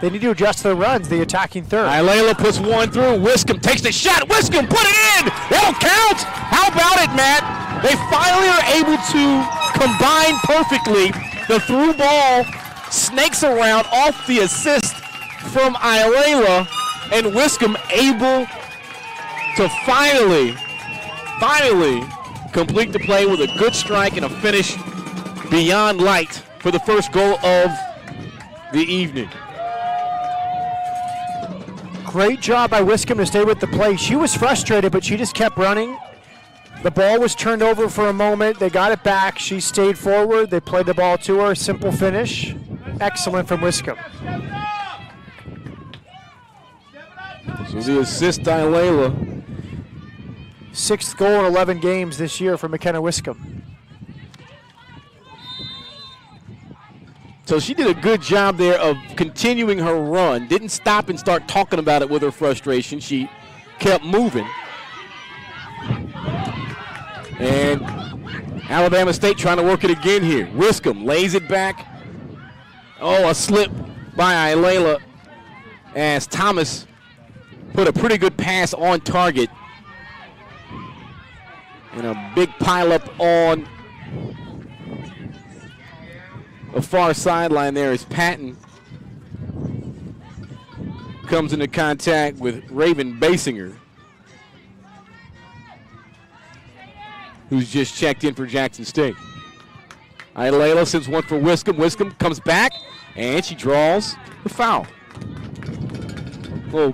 they need to adjust their runs, the attacking third.
Ilela puts one through. Wiscombe takes the shot. Wiscombe put it in. That'll count. How about it, Matt? They finally are able to combine perfectly. The through ball snakes around off the assist from Ilela, and Wiscombe able to finally complete the play with a good strike and a finish beyond light for the first goal of the evening.
Great job by Wiscombe to stay with the play. She was frustrated, but she just kept running. The ball was turned over for a moment. They got it back. She stayed forward. They played the ball to her. Simple finish. Excellent from Wiscombe.
So the assist to Ilela.
6th goal in 11 games this year for McKenna Wiscombe.
So she did a good job there of continuing her run. Didn't stop and start talking about it with her frustration. She kept moving. And Alabama State trying to work it again here. Wiscombe lays it back. Oh, a slip by Ilela as Thomas put a pretty good pass on target. And a big pileup on the far sideline there as Patton comes into contact with Raven Basinger, who's just checked in for Jackson State. Ilela sends one for Wiscombe. Wiscombe comes back, and she draws the foul. Oh,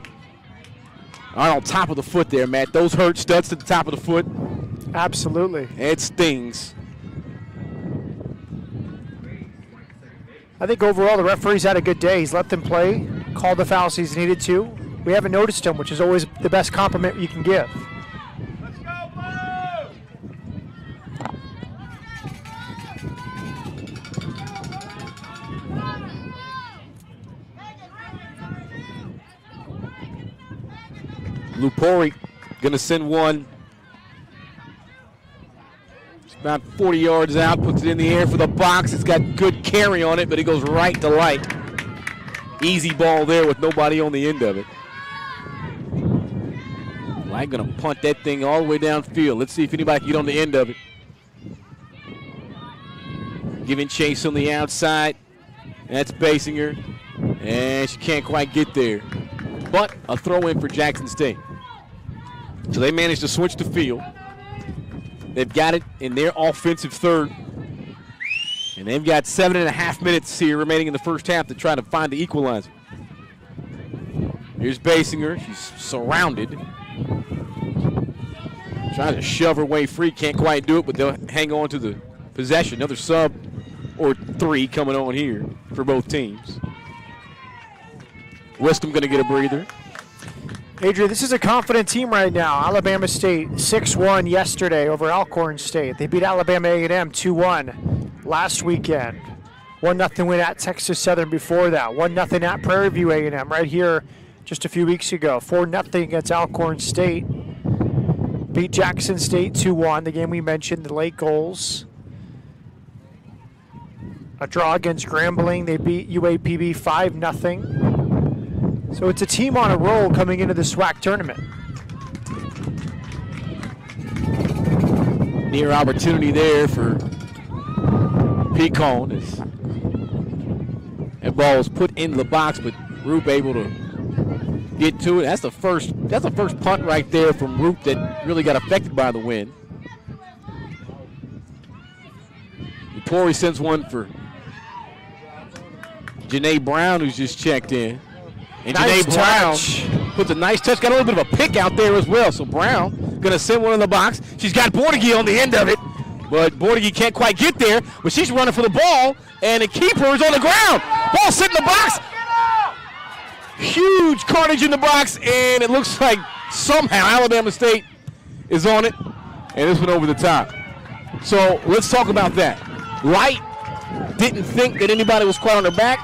right on top of the foot there, Matt. Those hurt. Studs to the top of the foot.
Absolutely.
It stings.
I think overall the referee's had a good day. He's let them play, called the fouls he's needed to. We haven't noticed him, which is always the best compliment you can give.
Let's go,
Lupori going to send one. It's about 40 yards out, puts it in the air for the box. It's got good carry on it, but it goes right to Light. Easy ball there with nobody on the end of it. Light going to punt that thing all the way downfield. Let's see if anybody can get on the end of it. Giving chase on the outside. That's Basinger. And she can't quite get there. But a throw in for Jackson State. So they managed to switch the field. They've got it in their offensive third. And they've got 7.5 minutes here remaining in the first half to try to find the equalizer. Here's Basinger. She's surrounded. Trying to shove her way free. Can't quite do it, but they'll hang on to the possession. Another sub or three coming on here for both teams. Wisdom going to get a breather.
Adrian, this is a confident team right now. Alabama State 6-1 yesterday over Alcorn State. They beat Alabama A&M 2-1 last weekend. 1-0 win at Texas Southern before that. 1-0 at Prairie View A&M right here just a few weeks ago. 4-0 against Alcorn State. Beat Jackson State 2-1, the game we mentioned, the late goals. A draw against Grambling. They beat UAPB 5-0. So it's a team on a roll coming into the SWAC tournament.
Near opportunity there for Pecan as that ball was put in the box, but Roop able to get to it. That's the first punt right there from Roop that really got affected by the wind. Tori sends one for Janae Brown, who's just checked in. And
nice
Janae Brown puts a nice touch. Got a little bit of a pick out there as well. So Brown going to send one in the box. She's got Bordegie on the end of it. But Bordegie can't quite get there. But she's running for the ball. And the keeper is on the ground. Ball sitting in the box. Huge carnage in the box. And it looks like somehow Alabama State is on it. And this went over the top. So let's talk about that. Light didn't think that anybody was quite on her back.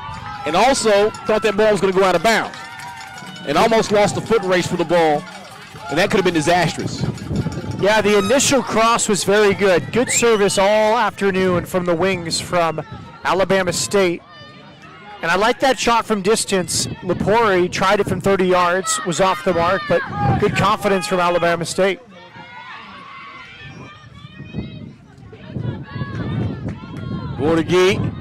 And also thought that ball was going to go out of bounds. And almost lost the foot race for the ball. And that could have been disastrous.
Yeah, the initial cross was very good. Good service all afternoon from the wings from Alabama State. And I like that shot from distance. Lepori tried it from 30 yards, was off the mark, but good confidence from Alabama State.
Bordegie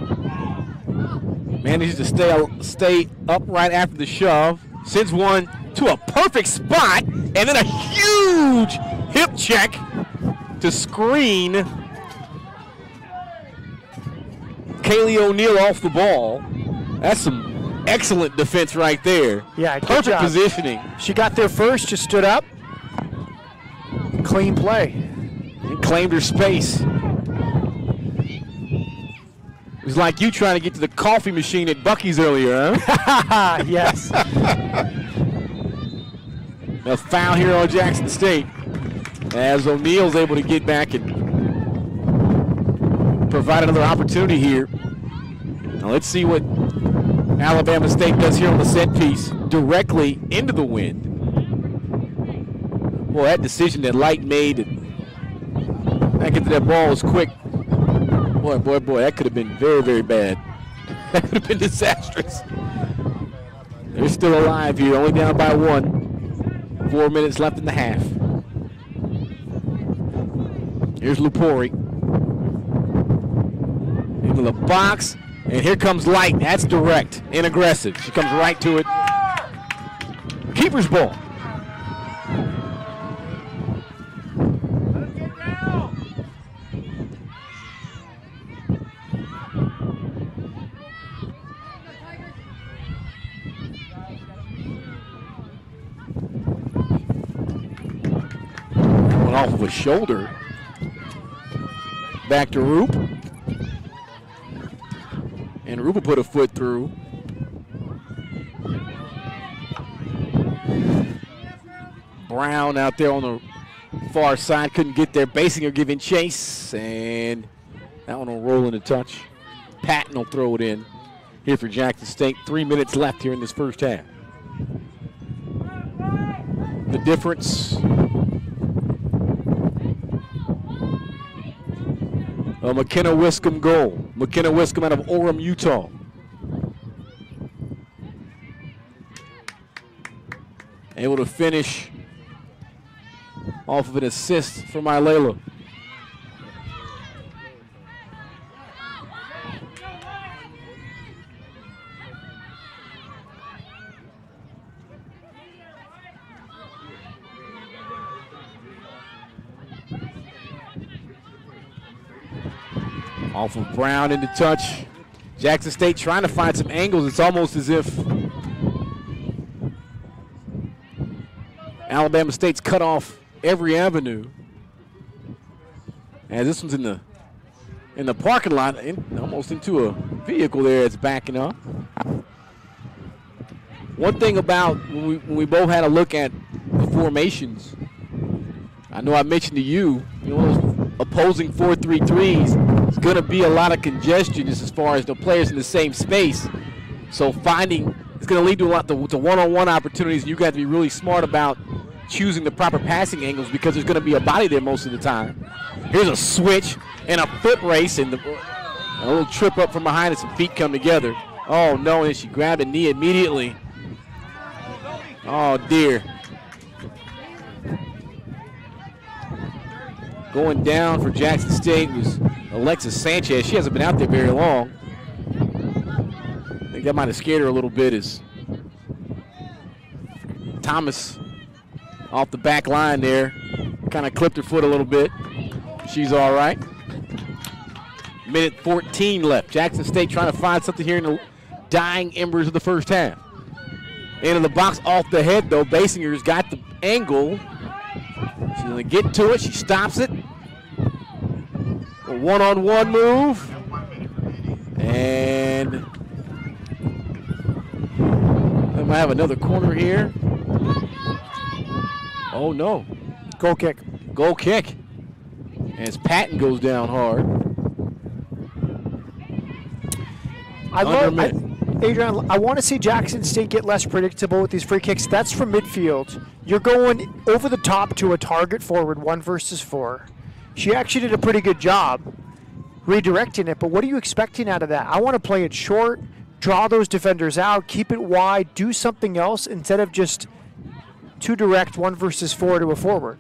manages to stay upright after the shove. Sends one to a perfect spot, and then a huge hip check to screen Kaylee O'Neal off the ball. That's some excellent defense right there.
Yeah, good
perfect
job.
Positioning.
She got there first, just stood up. Clean play.
And claimed her space. It was like you trying to get to the coffee machine at Buc-ee's earlier, huh?
Yes.
A foul here on Jackson State as O'Neal's able to get back and provide another opportunity here Now let's see what Alabama State does here on the set piece, directly into the wind. Well, that decision that Light made, back into that ball was quick. Boy, that could have been very, very bad. That could have been disastrous. They're still alive here, only down by 1. 4 minutes left in the half. Here's Lupori. Into the box, and here comes Light. That's direct and aggressive. She comes right to it. Keeper's ball. Off of a shoulder. Back to Roop. And Roop will put a foot through. Brown out there on the far side. Couldn't get there. Basinger giving chase. And that one will roll in a touch. Patton will throw it in here for Jackson State. 3 minutes left here in this first half. The difference. A McKenna Wiscombe goal. McKenna Wiscombe out of Orem, Utah. Able to finish off of an assist from Ilela. Off of Brown into touch. Jackson State trying to find some angles. It's almost as if Alabama State's cut off every avenue. And this one's in the parking lot, almost into a vehicle there that's backing up. One thing about when we both had a look at the formations, I know I mentioned to you, those opposing 4-3-3s. It's going to be a lot of congestion as far as the players in the same space. So it's going to lead to a lot to one-on-one opportunities. You got to be really smart about choosing the proper passing angles because there's going to be a body there most of the time. Here's a switch and a foot race and a little trip up from behind and some feet come together. Oh no, and she grabbed a knee immediately. Oh dear. Going down for Jackson State was Alexis Sanchez. She hasn't been out there very long. I think that might have scared her a little bit as Thomas off the back line there. Kind of clipped her foot a little bit. She's all right. Minute 14 left. Jackson State trying to find something here in the dying embers of the first half. Into the box off the head though. Basinger's got the angle. She's going to get to it. She stops it. A one-on-one move. And they might have another corner here. Oh, no.
Goal kick.
Goal kick. As Patton goes down hard.
Adrian, I want to see Jackson State get less predictable with these free kicks. That's from midfield. You're going over the top to a target forward, 1 versus 4. She actually did a pretty good job redirecting it, but what are you expecting out of that? I want to play it short, draw those defenders out, keep it wide, do something else instead of just too direct 1 versus 4 to a forward.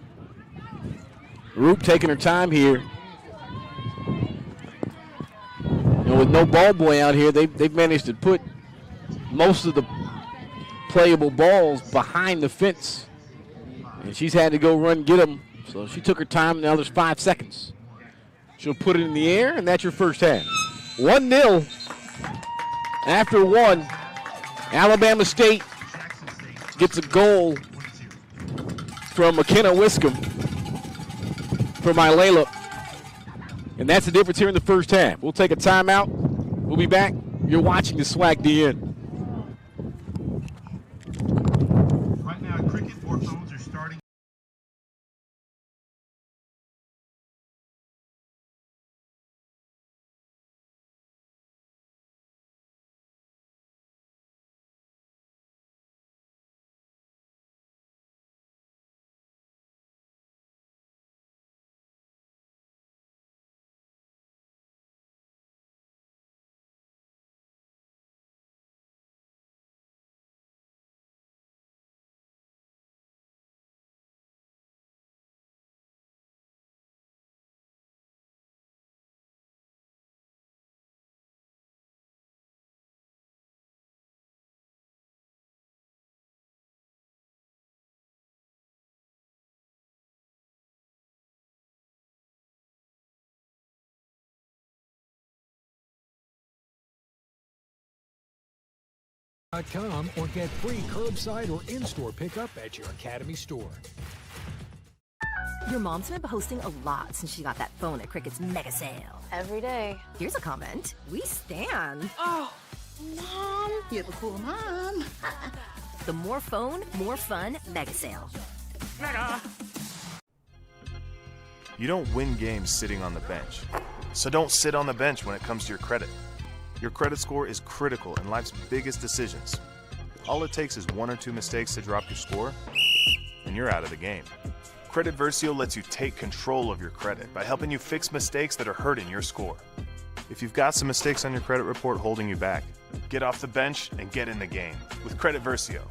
Roop taking her time here. With no ball boy out here, they've managed to put most of the playable balls behind the fence. And she's had to go run get them. So she took her time. Now there's 5 seconds. She'll put it in the air, and that's your first half. 1-0. After 1, Alabama State gets a goal from McKenna Wiscombe from Ilela. And that's the difference here in the first half. We'll take a timeout. We'll be back. You're watching the SWAC DN.
Right now, cricket or phones are starting.
.com or get free curbside or in-store pickup at your Academy store.
Your mom's been hosting a lot since she got that phone at Cricut's mega sale.
Every day.
Here's a comment. We stan.
Oh, Mom. You're the cool mom.
The more phone, more fun mega sale. Mega!
You don't win games sitting on the bench. So don't sit on the bench when it comes to your credit. Your credit score is critical in life's biggest decisions. All it takes is 1 or 2 mistakes to drop your score, and you're out of the game. Credit Versio lets you take control of your credit by helping you fix mistakes that are hurting your score. If you've got some mistakes on your credit report holding you back, get off the bench and get in the game with Credit Versio.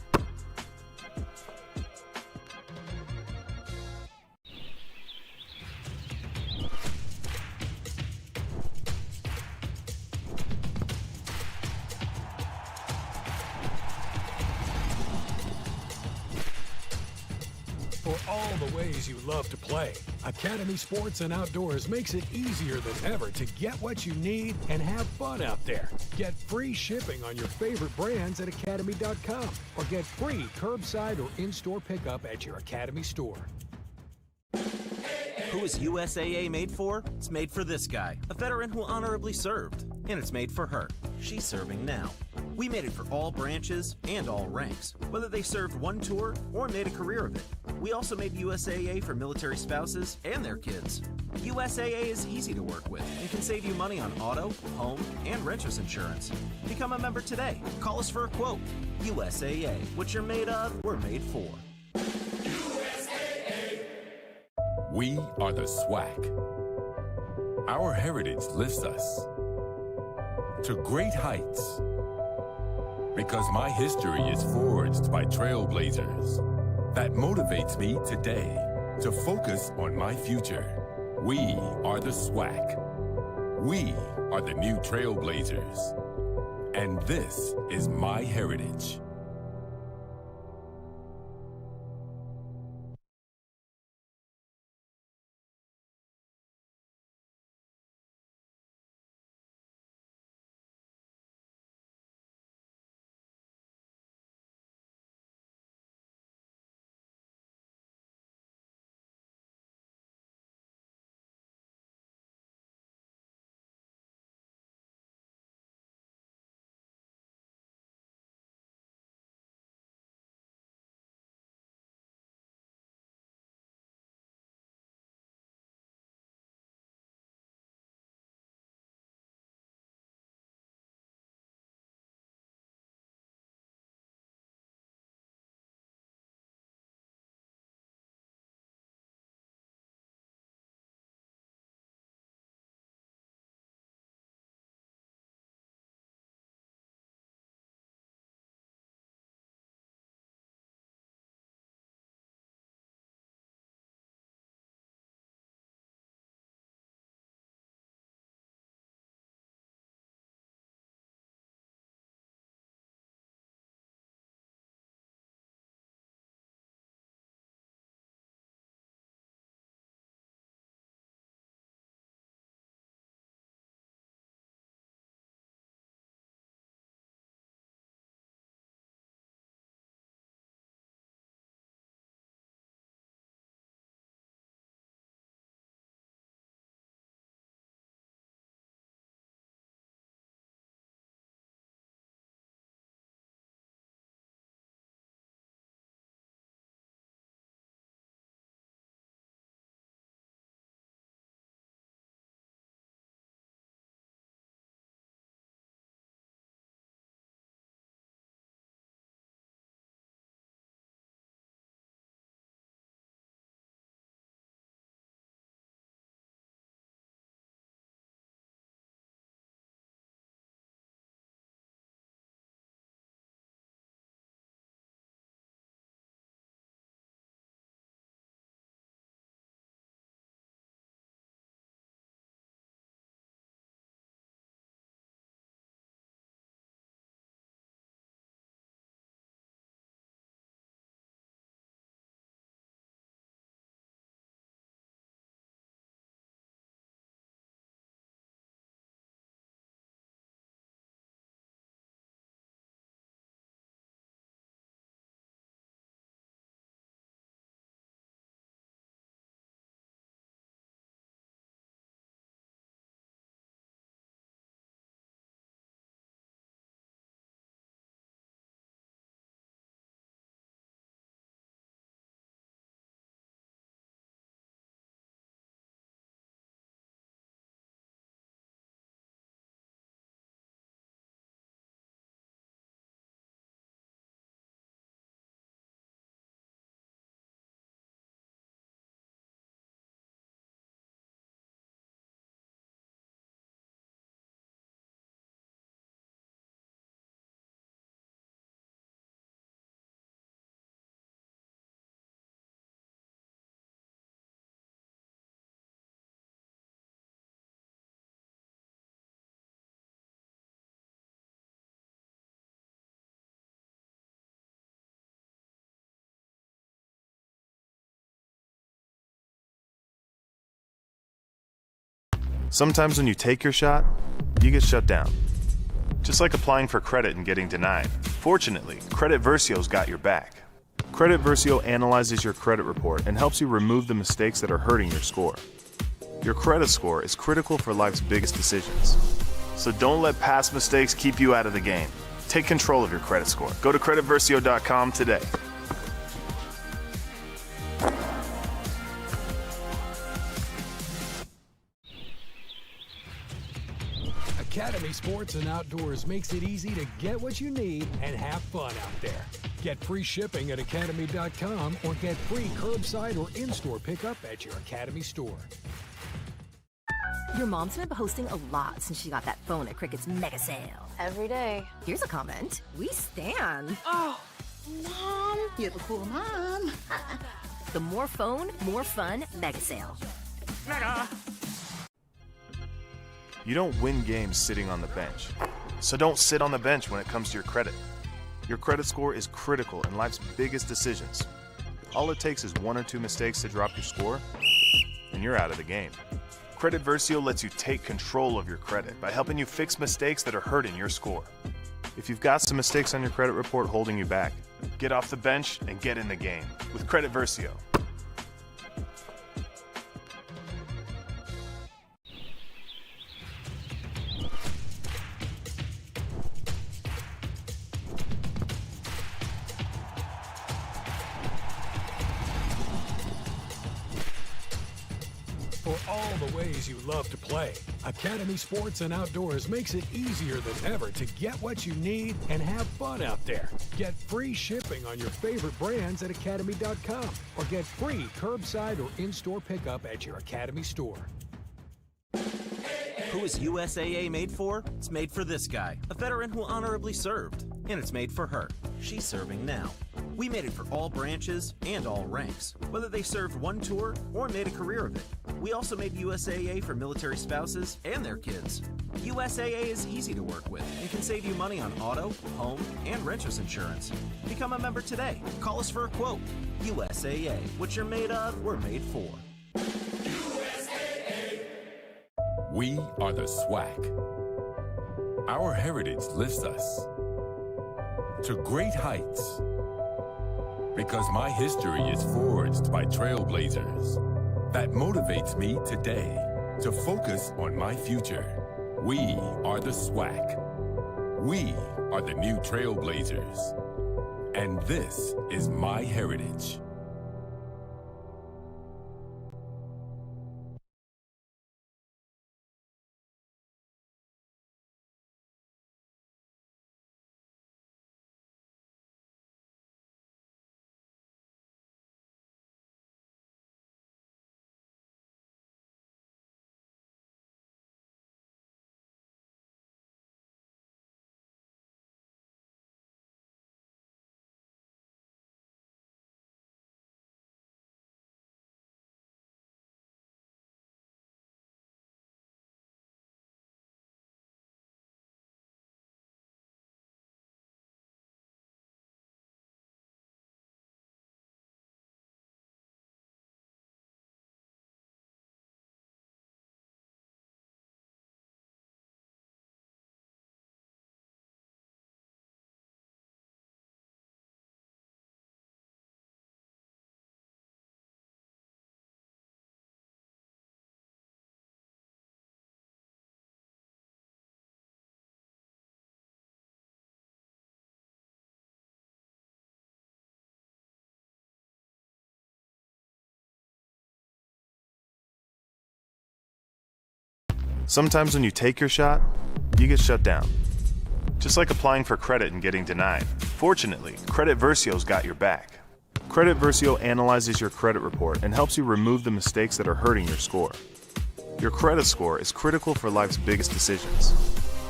For all the ways you love to play, Academy Sports and Outdoors makes it easier than ever to get what you need and have fun out there. Get free shipping on your favorite brands at academy.com or get free curbside or in-store pickup at your Academy store.
Who is USAA made for? It's made for this guy, a veteran who honorably served. And it's made for her. She's serving now. We made it for all branches and all ranks, whether they served one tour or made a career of it. We also made USAA for military spouses and their kids. USAA is easy to work with and can save you money on auto, home, and renter's insurance. Become a member today. Call us for a quote. USAA. What you're made of, we're made for.
We are the SWAC. Our heritage lifts us to great heights because my history is forged by trailblazers. That motivates me today to focus on my future. We are the SWAC. We are the new trailblazers. And this is my heritage.
Sometimes when you take your shot, you get shut down. Just like applying for credit and getting denied. Fortunately, Credit Versio's got your back. Credit Versio analyzes your credit report and helps you remove the mistakes that are hurting your score. Your credit score is critical for life's biggest decisions. So don't let past mistakes keep you out of the game. Take control of your credit score. Go to creditversio.com today.
Academy Sports and Outdoors makes it easy to get what you need and have fun out there. Get free shipping at academy.com or get free curbside or in-store pickup at your Academy store.
Your mom's been posting a lot since she got that phone at Cricut's mega sale.
Every day.
Here's a comment. We stan.
Oh, Mom, you're the cool mom.
The more phone, more fun mega sale. Mega!
You don't win games sitting on the bench. So don't sit on the bench when it comes to your credit. Your credit score is critical in life's biggest decisions. All it takes is 1 or 2 mistakes to drop your score, and you're out of the game. Credit Versio lets you take control of your credit by helping you fix mistakes that are hurting your score. If you've got some mistakes on your credit report holding you back, get off the bench and get in the game with Credit Versio.
For all the ways you love to play, Academy Sports and Outdoors makes it easier than ever to get what you need and have fun out there. Get free shipping on your favorite brands at academy.com or get free curbside or in-store pickup at your Academy store.
Who is USAA made for? It's made for this guy, a veteran who honorably served. And it's made for her. She's serving now. We made it for all branches and all ranks, whether they served one tour or made a career of it. We also made USAA for military spouses and their kids. USAA is easy to work with and can save you money on auto, home, and renter's insurance. Become a member today. Call us for a quote. USAA. What you're made of, we're made for.
We are the SWAC. Our heritage lifts us to great heights because my history is forged by trailblazers. That motivates me today to focus on my future. We are the SWAC. We are the new trailblazers. And this is my heritage.
Sometimes when you take your shot, you get shut down. Just like applying for credit and getting denied. Fortunately, Credit Versio's got your back. Credit Versio analyzes your credit report and helps you remove the mistakes that are hurting your score. Your credit score is critical for life's biggest decisions.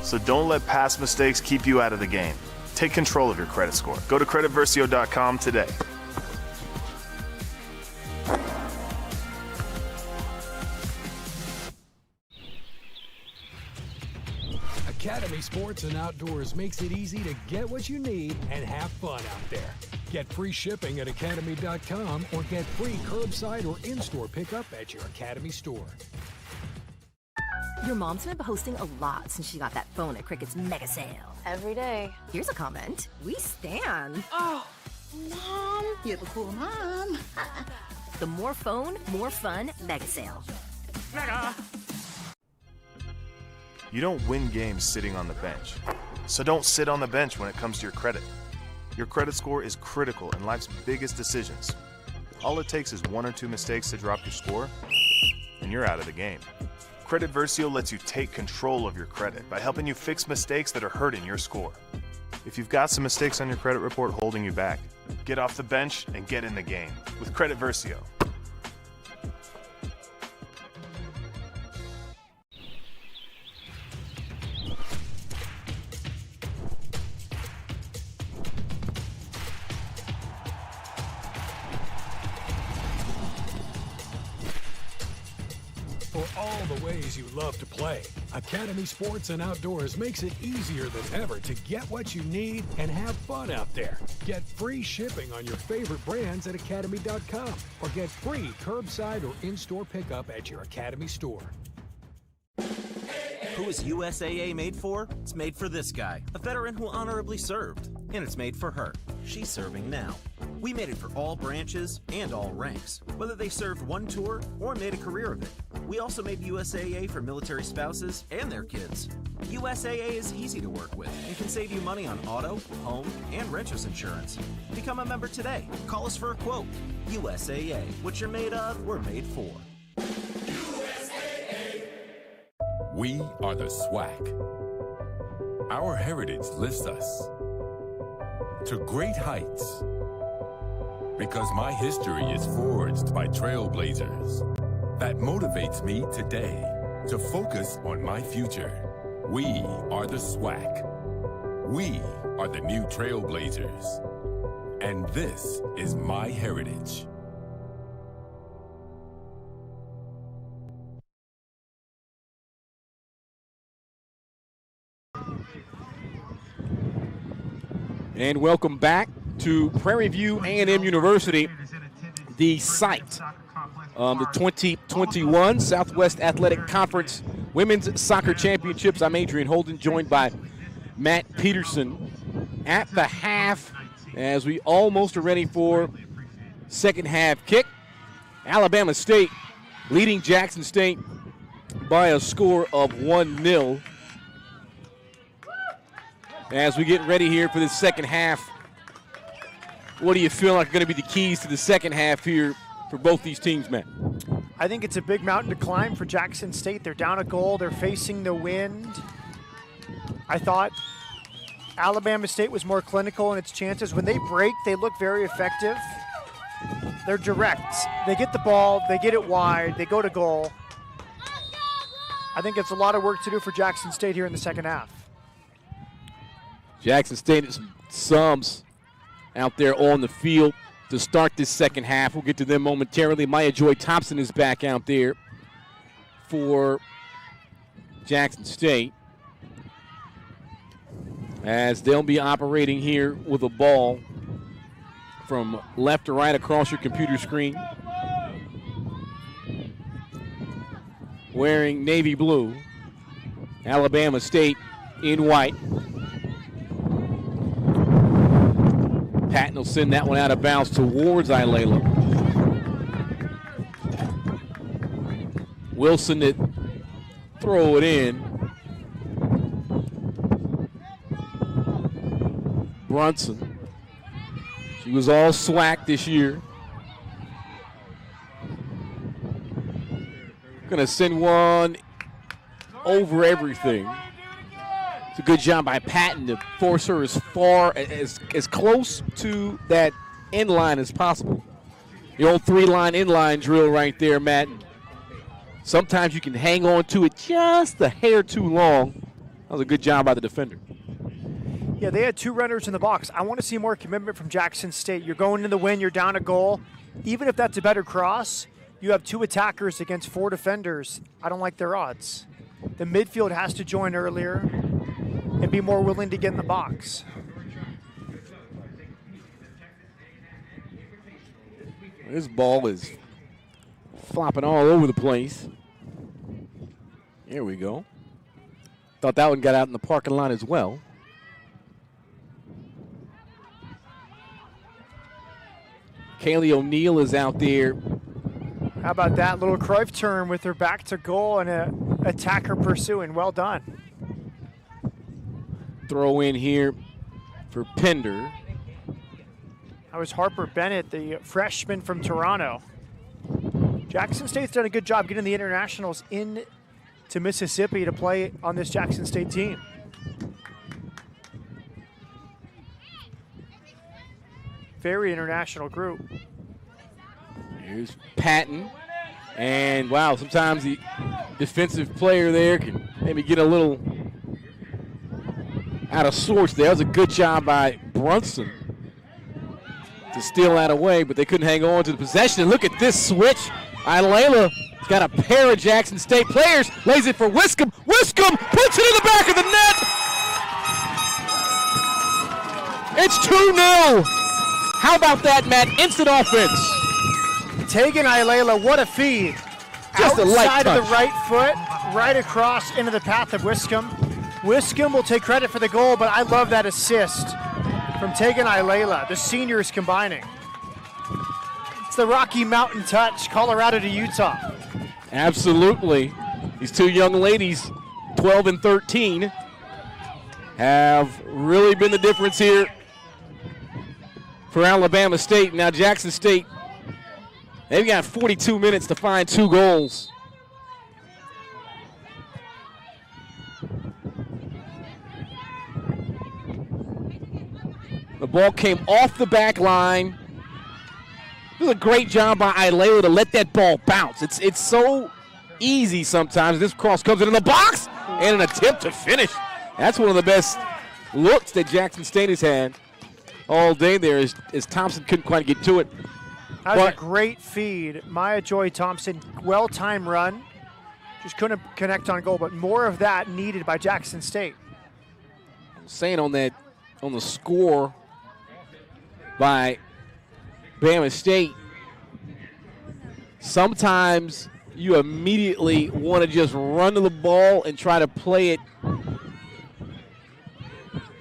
So don't let past mistakes keep you out of the game. Take control of your credit score. Go to creditversio.com today.
Academy Sports and Outdoors makes it easy to get what you need and have fun out there. Get free shipping at academy.com or get free curbside or in-store pickup at your Academy store.
Your mom's been posting a lot since she got that phone at Cricut's mega sale.
Every day.
Here's a comment. We stan.
Oh, Mom, you're the cool mom.
The more phone, more fun mega sale.
Mega.
You don't win games sitting on the bench. So don't sit on the bench when it comes to your credit. Your credit score is critical in life's biggest decisions. All it takes is 1 or 2 mistakes to drop your score, and you're out of the game. Credit Versio lets you take control of your credit by helping you fix mistakes that are hurting your score. If you've got some mistakes on your credit report holding you back, get off the bench and get in the game with Credit Versio.
For all the ways you love to play, Academy Sports and Outdoors makes it easier than ever to get what you need and have fun out there. Get free shipping on your favorite brands at academy.com or get free curbside or in-store pickup at your Academy store.
Who is USAA made for? It's made for this guy, a veteran who honorably served. And it's made for her. She's serving now. We made it for all branches and all ranks, whether they served one tour or made a career of it. We also made USAA for military spouses and their kids. USAA is easy to work with and can save you money on auto, home, and renter's insurance. Become a member today. Call us for a quote. USAA. What you're made of, we're made for.
We are the SWAC. Our heritage lifts us to great heights because my history is forged by trailblazers. That motivates me today to focus on my future. We are the SWAC. We are the new trailblazers. And this is my heritage.
And welcome back to Prairie View A&M University, the site of the 2021 Southwest Athletic Conference Women's Soccer Championships. I'm Adrian Holden, joined by Matt Peterson at the half as we almost are ready for second half kick. Alabama State leading Jackson State by a score of 1-0. As we get ready here for the second half, what do you feel like are going to be the keys to the second half here for both these teams, Matt?
I think it's a big mountain to climb for Jackson State. They're down a goal. They're facing the wind. I thought Alabama State was more clinical in its chances. When they break, they look very effective. They're direct. They get the ball. They get it wide. They go to goal. I think it's a lot of work to do for Jackson State here in the second half.
Jackson State is subs out there on the field to start this second half. We'll get to them momentarily. Maya Joy Thompson is back out there for Jackson State as they'll be operating here with a ball from left to right across your computer screen. Wearing navy blue, Alabama State in white. Patton will send that one out of bounds towards Ilela. Wilson to throw it in. Brunson. She was all SWAC this year. Gonna send one over everything. It's a good job by Patton to force her as far, as close to that end line as possible. The old three-line in-line drill right there, Matt. Sometimes you can hang on to it just a hair too long. That was a good job by the defender.
Yeah, they had two runners in the box. I want to see more commitment from Jackson State. You're going in the win, you're down a goal. Even if that's a better cross, you have two attackers against four defenders. I don't like their odds. The midfield has to join earlier and be more willing to get in the box.
This ball is flopping all over the place. Here we go. Thought that one got out in the parking lot as well. Kaylee O'Neal is out there.
How about that little Cruyff turn with her back to goal and a attacker pursuing? Well done.
Throw in here for Pender.
That was Harper Bennett, the freshman from Toronto. Jackson State's done a good job getting the internationals in to Mississippi to play on this Jackson State team. Very international group.
Here's Patton. And wow, sometimes the defensive player there can maybe get a little out of sorts there. That was a good job by Brunson to steal that away, but they couldn't hang on to the possession. And look at this switch. Ilayla's got a pair of Jackson State players, lays it for Wiscombe. Wiscombe puts it in the back of the net. It's 2-0. How about that, Matt? Instant offense.
Tegan Ilayla, what a feed.
Just a light
outside of the
touch.
right foot, right across into the path of Wiscombe. Wiscombe will take credit for the goal, but I love that assist from Tegan Ilayla, the seniors combining. It's the Rocky Mountain touch, Colorado to Utah.
Absolutely. These two young ladies, 12 and 13, have really been the difference here for Alabama State. Now Jackson State, they've got 42 minutes to find 2 goals. The ball came off the back line. It was a great job by Ilayla to let that ball bounce. It's so easy sometimes. This cross comes into the box and an attempt to finish. That's one of the best looks that Jackson State has had all day there as Thompson couldn't quite get to it.
That was a great feed. Maya Joy Thompson, well-timed run. Just couldn't connect on goal, but more of that needed by Jackson State.
I'm saying on the score by Bama State, sometimes you immediately want to just run to the ball and try to play it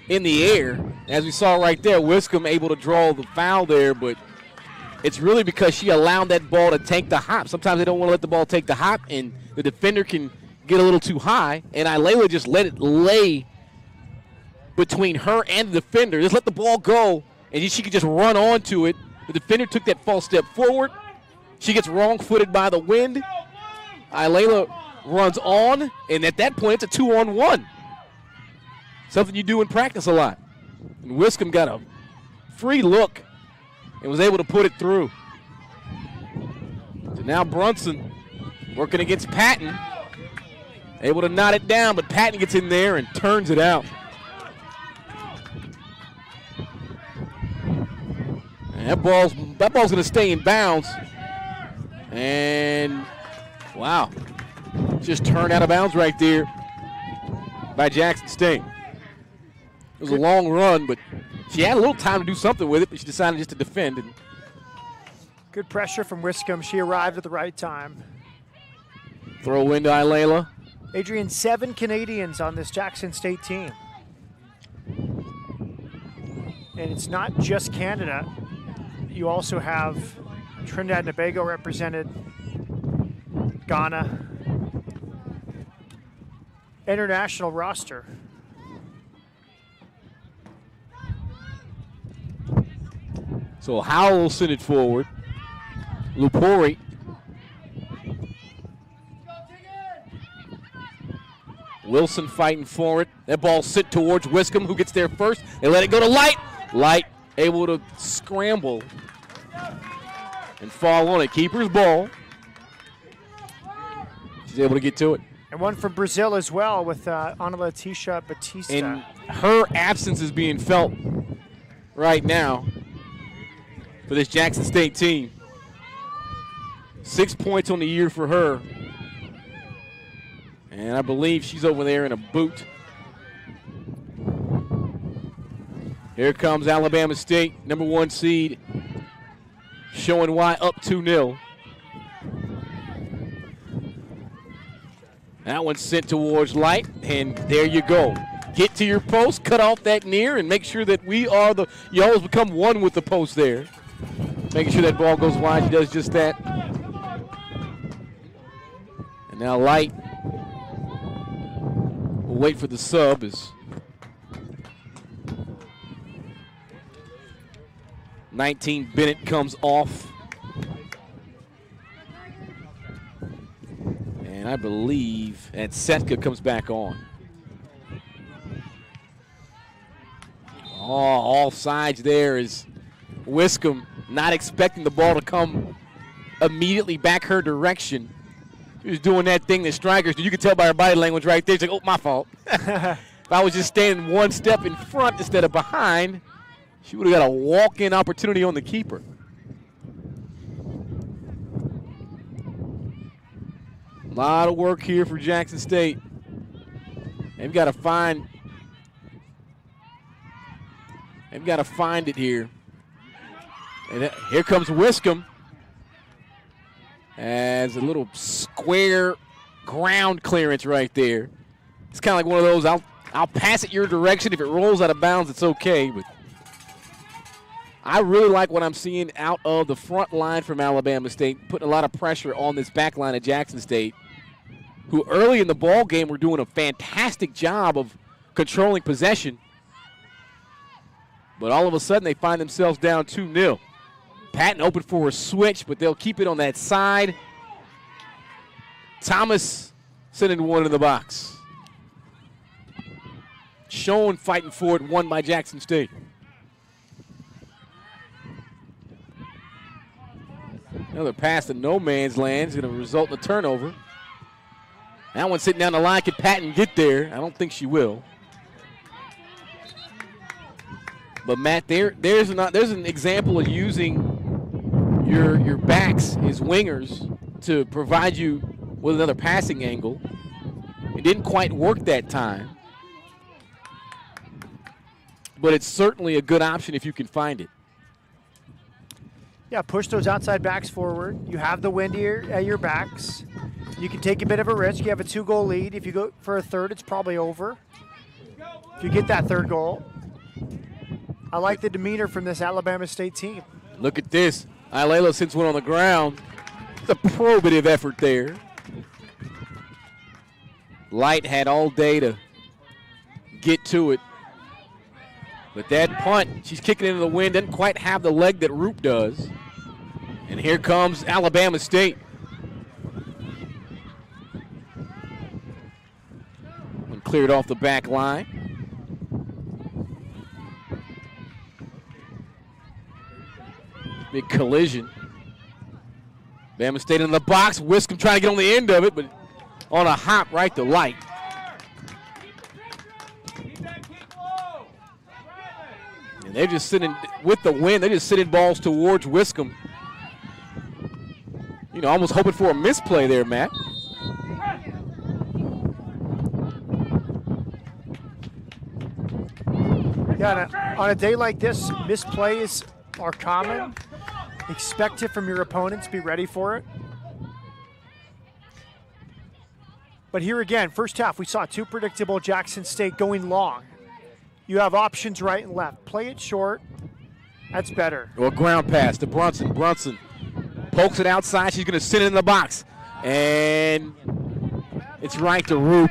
in the air. As we saw right there, Wiscombe able to draw the foul there, but it's really because she allowed that ball to take the hop. Sometimes they don't want to let the ball take the hop, and the defender can get a little too high, and Ilayla just let it lay between her and the defender. Just let the ball go, and she could just run onto it. The defender took that false step forward. She gets wrong-footed by the wind. Ilayla runs on, and at that point, it's a 2-on-1. Something you do in practice a lot. And Wiscombe got a free look and was able to put it through. So now Brunson working against Patton. Able to knot it down, but Patton gets in there and turns it out. And that ball's going to stay in bounds. And, wow, just turned out of bounds right there by Jackson State. It was a long run, but she had a little time to do something with it, but she decided just to defend. And
good pressure from Wiscombe. She arrived at the right time.
throw into Ilayla.
Adrian, 7 Canadians on this Jackson State team. And it's not just Canada. You also have Trinidad and Tobago represented, Ghana. International roster.
So Howell will send it forward. Lupori. Wilson fighting for it. That ball sent towards Wiscombe, who gets there first. They let it go to Light. Light able to scramble and fall on it. Keeper's ball. She's able to get to it.
And one from Brazil as well with Ana Leticia Batista.
And her absence is being felt right now for this Jackson State team. 6 points on the year for her. And I believe she's over there in a boot. Here comes Alabama State, number 1 seed, showing why up 2-0. That one's sent towards Light, and there you go. Get to your post, cut off that near, and make sure that you always become one with the post there. Making sure that ball goes wide, he does just that. And now Light will wait for the sub as 19 Bennett comes off. And I believe that Setka comes back on. Oh, all sides there is Wiscombe not expecting the ball to come immediately back her direction. She was doing that thing that strikers do. You can tell by her body language right there. She's like, oh, my fault. If I was just standing one step in front instead of behind, she would have got a walk-in opportunity on the keeper. A lot of work here for Jackson State. They've got to find it here. And here comes Wiscombe as a little square ground clearance right there. It's kind of like one of those, I'll pass it your direction. If it rolls out of bounds, it's okay. But I really like what I'm seeing out of the front line from Alabama State, putting a lot of pressure on this back line of Jackson State, who early in the ball game were doing a fantastic job of controlling possession. But all of a sudden, they find themselves down 2-0. Patton open for a switch, but they'll keep it on that side. Thomas sending one in the box. Schoen fighting for it, won by Jackson State. Another pass to no man's land is going to result in a turnover. That one sitting down the line. Can Patton get there? I don't think she will. But Matt, there's an example of using your backs as wingers to provide you with another passing angle. It didn't quite work that time, but it's certainly a good option if you can find it.
Yeah, push those outside backs forward. You have the wind here at your backs. You can take a bit of a risk. You have a 2-goal lead. If you go for a third, it's probably over. If you get that third goal. I like the demeanor from this Alabama State team.
Look at this. Ilela sends one on the ground. It's a probative effort there. Light had all day to get to it. But that punt, she's kicking into the wind, doesn't quite have the leg that Roop does. And here comes Alabama State. One cleared off the back line. Big collision. Bama State in the box. Wiscombe trying to get on the end of it, but on a hop right to Light. And they're just sitting with the wind. They're just sitting balls towards Wiscombe. You know, almost hoping for a misplay there, Matt.
Yeah, on a day like this, misplays are common. Expect it from your opponents. Be ready for it. But here again, first half, we saw too predictable Jackson State going long. You have options right and left. Play it short. That's better.
Or ground pass to Brunson. Brunson pokes it outside. She's going to sit it in the box. And it's right to Roop.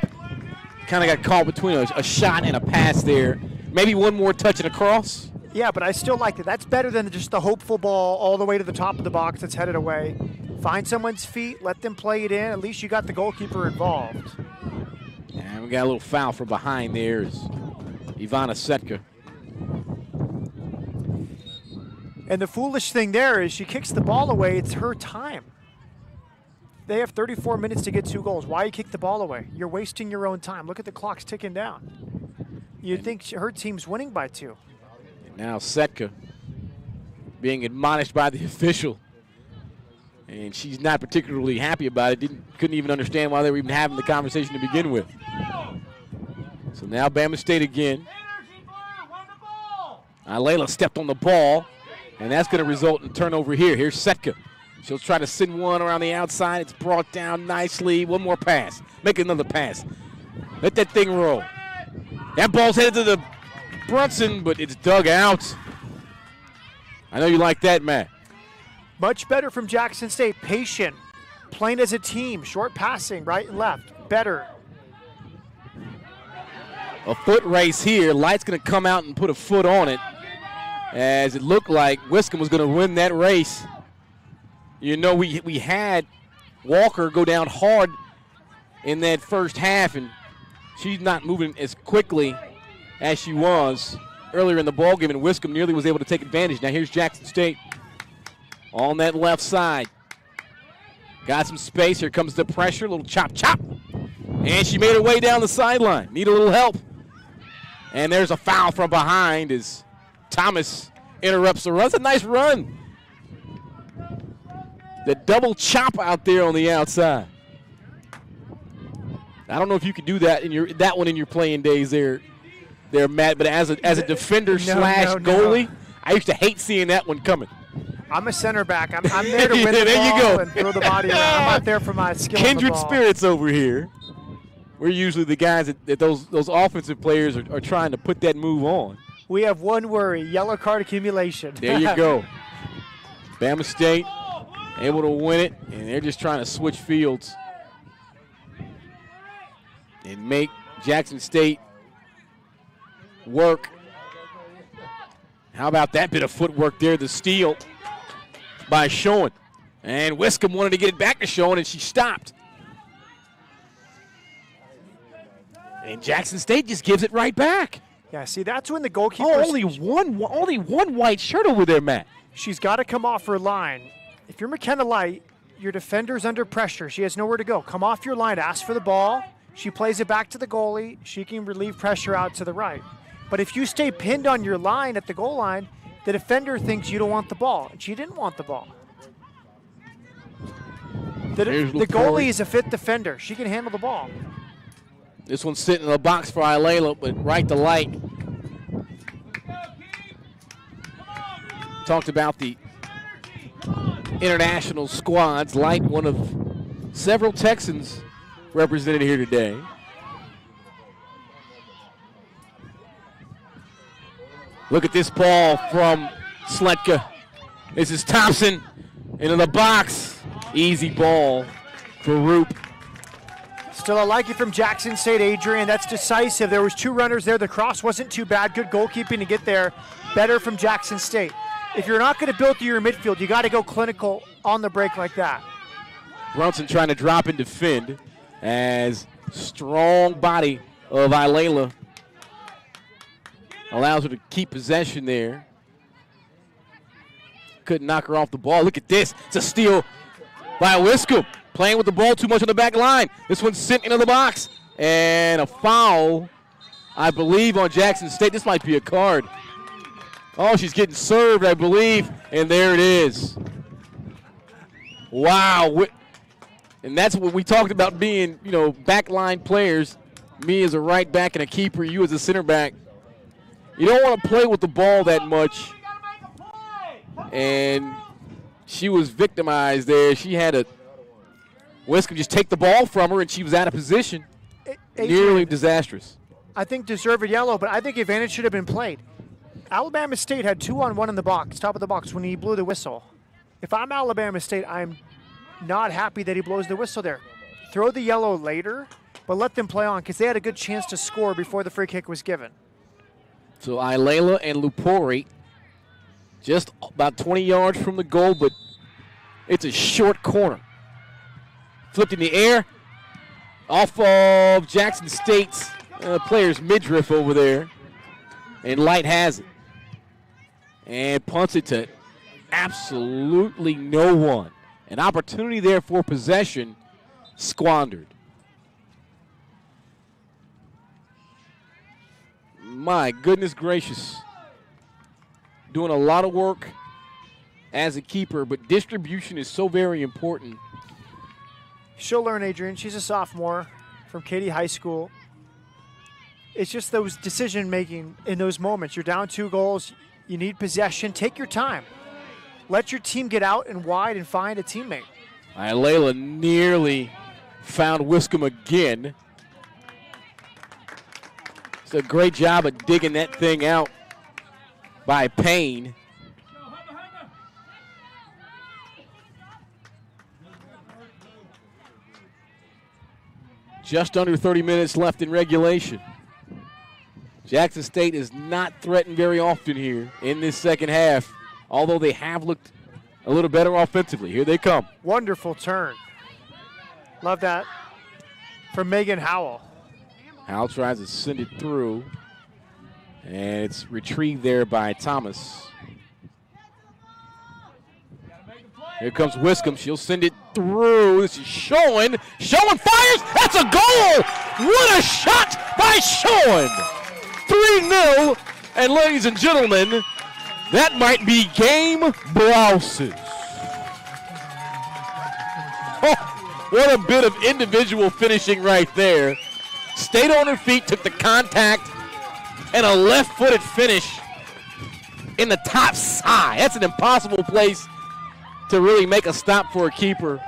Kind of got caught between a shot and a pass there. Maybe one more touch and a cross.
Yeah, but I still like it. That's better than just the hopeful ball all the way to the top of the box that's headed away. Find someone's feet, let them play it in. At least you got the goalkeeper involved.
And we got a little foul from behind there is Ivana Setka.
And the foolish thing there is she kicks the ball away. It's her time. They have 34 minutes to get 2 goals. Why you kick the ball away? You're wasting your own time. Look at the clock's ticking down. You'd think her team's winning by 2.
Now Setka being admonished by the official. And she's not particularly happy about it. Couldn't even understand why they were even having the conversation to begin with. So now Bama State again. Ilela stepped on the ball, and that's going to result in a turnover here. Here's Setka. She'll try to send one around the outside. It's brought down nicely. One more pass. Make another pass. Let that thing roll. That ball's headed to the Brunson, but it's dug out. I know you like that, Matt.
Much better from Jackson State. Patient. Playing as a team. Short passing, right and left. Better.
A foot race here. Light's going to come out and put a foot on it, as it looked like Wiscombe was going to win that race. You know, we had Walker go down hard in that first half, and she's not moving as quickly as she was earlier in the ballgame, and Wiscombe nearly was able to take advantage. Now here's Jackson State on that left side. Got some space. Here comes the pressure. A little chop. And she made her way down the sideline. Need a little help. And there's a foul from behind as Thomas interrupts the run. That's a nice run. The double chop out there on the outside. I don't know if you could do that in your playing days there, Matt. But as a defender slash goalie, I used to hate seeing that one coming.
I'm a center back. I'm there to win the ball and throw the body around. I'm not there for my skill.
Kindred spirits over here. We're usually the guys that those offensive players are trying to put that move on.
We have one worry: yellow card accumulation.
There you go. Bama State able to win it, and they're just trying to switch fields and make Jackson State work. How about that bit of footwork there? The steal by Schoen. And Wiscombe wanted to get it back to Schoen, and she stopped. And Jackson State just gives it right back.
Yeah, see, that's when the goalkeeper.
Oh, only one white shirt over there, Matt.
She's got to come off her line. If you're McKenna Light, your defender's under pressure. She has nowhere to go. Come off your line, ask for the ball. She plays it back to the goalie. She can relieve pressure out to the right. But if you stay pinned on your line at the goal line, the defender thinks you don't want the ball, and she didn't want the ball. The goalie is a fit defender. She can handle the ball.
This one's sitting in the box for Ilela, but right to Light. Talked about the international squads. Light, one of several Texans represented here today. Look at this ball from Sletka. This is Thompson into the box. Easy ball for Roop.
Still a like it from Jackson State, Adrian. That's decisive. There was two runners there. The cross wasn't too bad. Good goalkeeping to get there. Better from Jackson State. If you're not going to build through your midfield, you got to go clinical on the break like that.
Brunson trying to drop and defend as strong body of Ilela allows her to keep possession there. Couldn't knock her off the ball. Look at this. It's a steal by Wiscombe. Playing with the ball too much on the back line. This one's sent into the box. And a foul, I believe, on Jackson State. This might be a card. Oh, she's getting served, I believe. And there it is. Wow. And that's what we talked about being, backline players. Me as a right back and a keeper, you as a center back. You don't want to play with the ball that much. And she was victimized there. She had Wiscombe just take the ball from her, and she was out of position. Nearly disastrous.
I think deserved yellow, but I think advantage should have been played. Alabama State had 2-on-1 in the box, top of the box, when he blew the whistle. If I'm Alabama State, I'm not happy that he blows the whistle there. Throw the yellow later, but let them play on because they had a good chance to score before the free kick was given.
So Ilela and Lupori just about 20 yards from the goal, but it's a short corner. Flipped in the air off of Jackson State's player's midriff over there. And Light has it. And punts it to absolutely no one. An opportunity there for possession squandered. My goodness gracious. Doing a lot of work as a keeper, but distribution is so very important.
She'll learn, Adrian. She's a sophomore from Katy High School. It's just those decision-making in those moments. You're down 2 goals. You need possession. Take your time. let your team get out and wide and find a teammate.
Layla nearly found Wiscombe again. It's a great job of digging that thing out by Payne. Just under 30 minutes left in regulation. Jackson State is not threatened very often here in this second half, although they have looked a little better offensively. Here they come.
Wonderful turn. Love that from Megan Howell.
Howell tries to send it through, and it's retrieved there by Thomas. Here comes Wiscombe. She'll send it through. This is Schoen. Schoen fires. That's a goal. What a shot by Schoen. 3-0. And ladies and gentlemen, that might be game blouses. Oh, what a bit of individual finishing right there. Stayed on her feet, took the contact, and a left-footed finish in the top side. That's an impossible place to really make a stop for a keeper.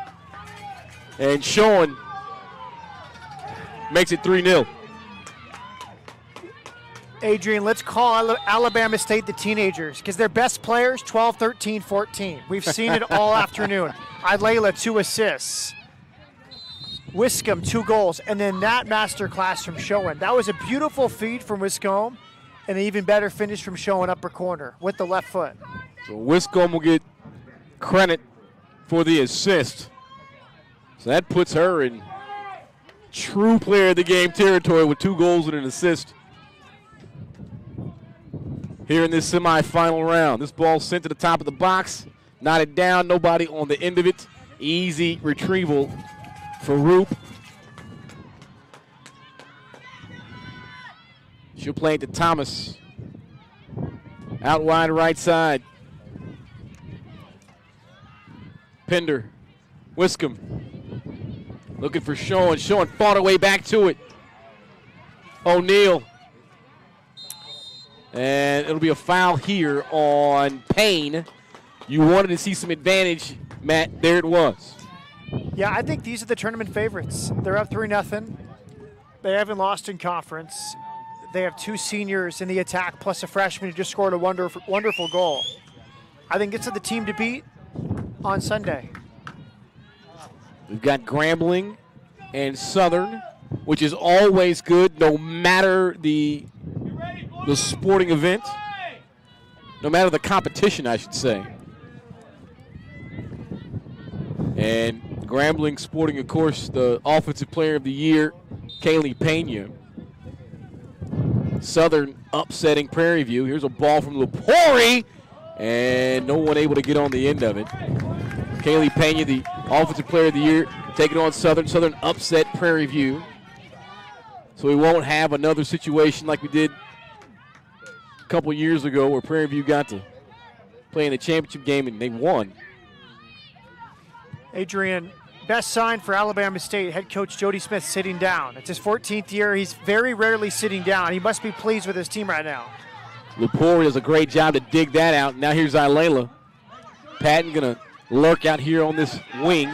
And Schoen makes it 3-0.
Adrian, let's call Alabama State the teenagers because their best players, 12, 13, 14. We've seen it all afternoon. Layla, 2 assists. Wiscombe, 2 goals. And then that masterclass from Schoen. That was a beautiful feed from Wiscombe and an even better finish from Schoen upper corner with the left foot.
So Wiscombe will get credit for the assist. So that puts her in true player of the game territory with 2 goals and an assist here in this semifinal round. This ball sent to the top of the box, knotted down, nobody on the end of it. Easy retrieval for Roop. She'll play it to Thomas. Out wide right side. Pender, Wiscombe, looking for Schoen. Schoen fought her way back to it. O'Neal. And it'll be a foul here on Payne. You wanted to see some advantage, Matt. There it was.
Yeah, I think these are the tournament favorites. They're up 3-0. They haven't lost in conference. They have 2 seniors in the attack plus a freshman who just scored a wonderful goal. I think it's the team to beat on Sunday.
We've got Grambling and Southern, which is always good no matter the sporting event, no matter the competition, I should say. And Grambling sporting, of course, the Offensive Player of the Year, Kaylee Pena. Southern upsetting Prairie View. Here's a ball from Lepori, and no one able to get on the end of it. Kaylee Pena, the Offensive Player of the Year, taking on Southern. Southern upset Prairie View. So we won't have another situation like we did a couple years ago where Prairie View got to play in the championship game and they won.
Adrian, best sign for Alabama State, head coach Jody Smith sitting down. It's his 14th year. He's very rarely sitting down. He must be pleased with his team right now.
Lepori does a great job to dig that out. Now here's Ilayla. Patton going to lurk out here on this wing.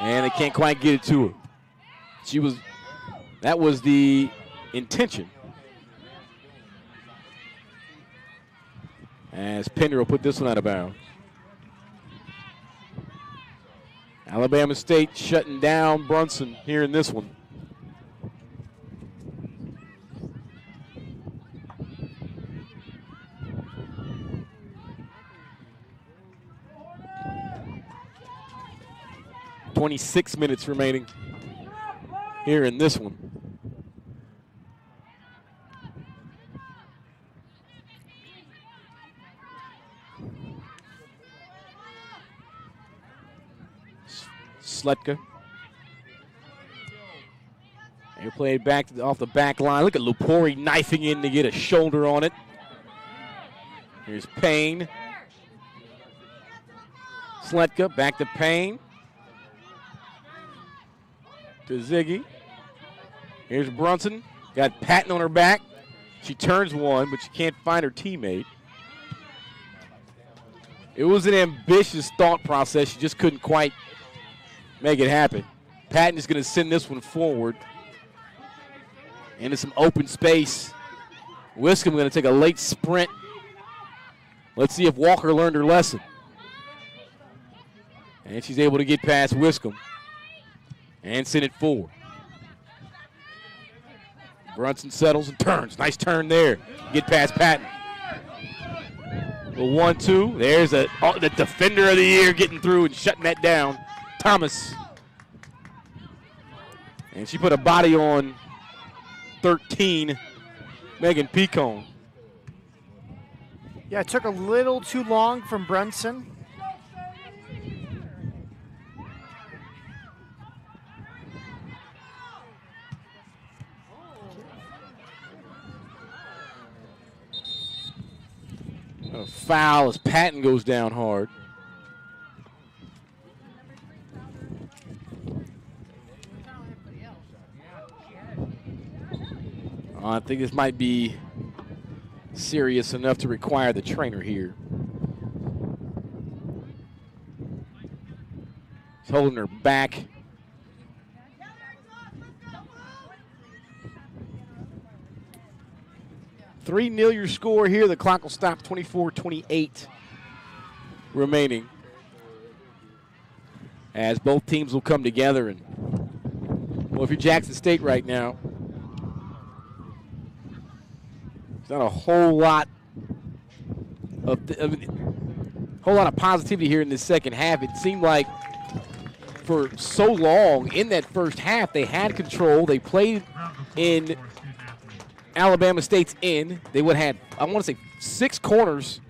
And they can't quite get it to her. That was the intention. As Pender will put this one out of bounds. Alabama State shutting down Brunson here in this one. .26 minutes remaining here in this one. Sletka. They play it back off the back line. Look at Lepori knifing in to get a shoulder on it. Here's Payne. Sletka back to Payne. To Ziggy. Here's Brunson. Got Patton on her back. She turns one, but she can't find her teammate. It was an ambitious thought process. She just couldn't quite make it happen. Patton is going to send this one forward into some open space. Wiscombe going to take a late sprint. Let's see if Walker learned her lesson. And she's able to get past Wiscombe and send it forward. Brunson settles and turns. Nice turn there. Get past Patton. The 1-2. There's the defender of the year getting through and shutting that down. Thomas. And she put a body on 13, Megan Picone.
Yeah, it took a little too long from Brunson.
A foul as Patton goes down hard. I think this might be serious enough to require the trainer here. He's holding her back. Three nil your score here. The clock will stop 24-28 remaining. As both teams will come together. And, well, if you're Jackson State right now, there's not a whole lot of positivity here in the second half. It seemed like for so long in that first half they had control. They played in Alabama State's end. They would have had, I want to say, 6 corners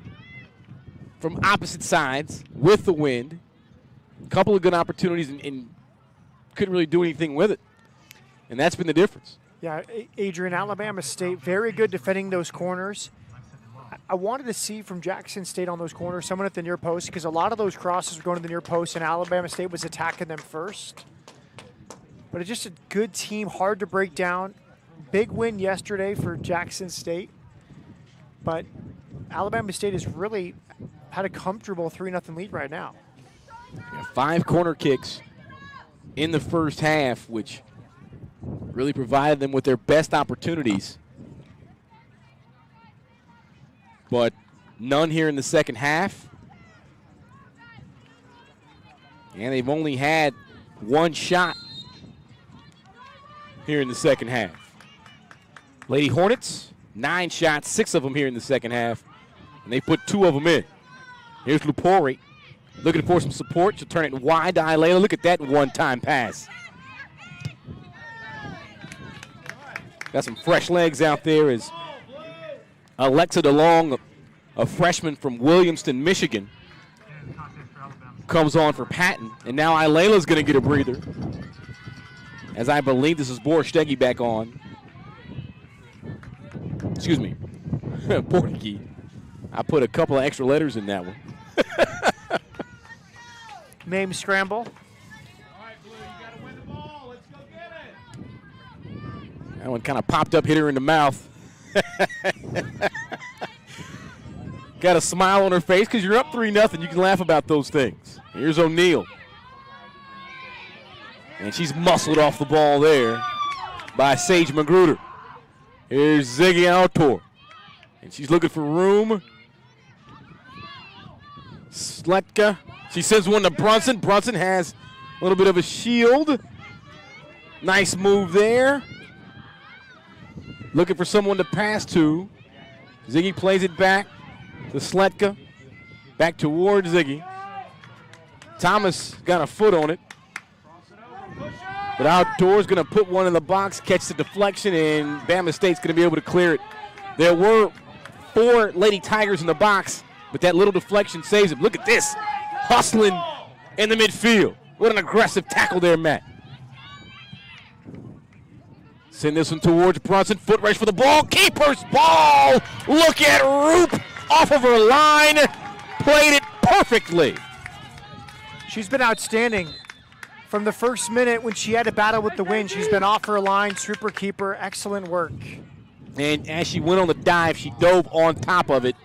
from opposite sides with the wind. A couple of good opportunities and couldn't really do anything with it. And that's been the difference.
Yeah, Adrian, Alabama State, very good defending those corners. I wanted to see from Jackson State on those corners someone at the near post because a lot of those crosses were going to the near post and Alabama State was attacking them first. But it's just a good team, hard to break down. Big win yesterday for Jackson State. But Alabama State has really had a comfortable 3-0 lead right now.
Yeah, 5 corner kicks in the first half, which really provided them with their best opportunities. But none here in the second half. And they've only had 1 shot here in the second half. Lady Hornets, 9 shots, 6 of them here in the second half. And they put 2 of them in. Here's Lupori looking for some support. She'll turn it wide to Ilela. Look at that one-time pass. Got some fresh legs out there as Alexa DeLong, a freshman from Williamston, Michigan, comes on for Patton. And now Ilela's going to get a breather. As I believe this is Borstegi back on. Excuse me, Borstegi. I put a couple of extra letters in that one.
Mame scramble.
That one kind of popped up, hit her in the mouth. Got a smile on her face because you're up 3-0. You can laugh about those things. Here's O'Neal. And she's muscled off the ball there by Sage Magruder. Here's Ziggy Altor. And she's looking for room. Sletka. She sends one to Brunson. Brunson has a little bit of a shield. Nice move there. Looking for someone to pass to. Ziggy plays it back to Sletka. Back towards Ziggy. Thomas got a foot on it. But Outdoors going to put one in the box, catch the deflection, and Bama State's going to be able to clear it. There were 4 Lady Tigers in the box, but that little deflection saves them. Look at this. Hustling in the midfield. What an aggressive tackle there, Matt. Send this one towards Brunson. Foot race for the ball. Keeper's ball. Look at Roop off of her line. Played it perfectly.
She's been outstanding. From the first minute when she had to battle with the wind, she's been off her line, super keeper, excellent work.
And as she went on the dive, she dove on top of it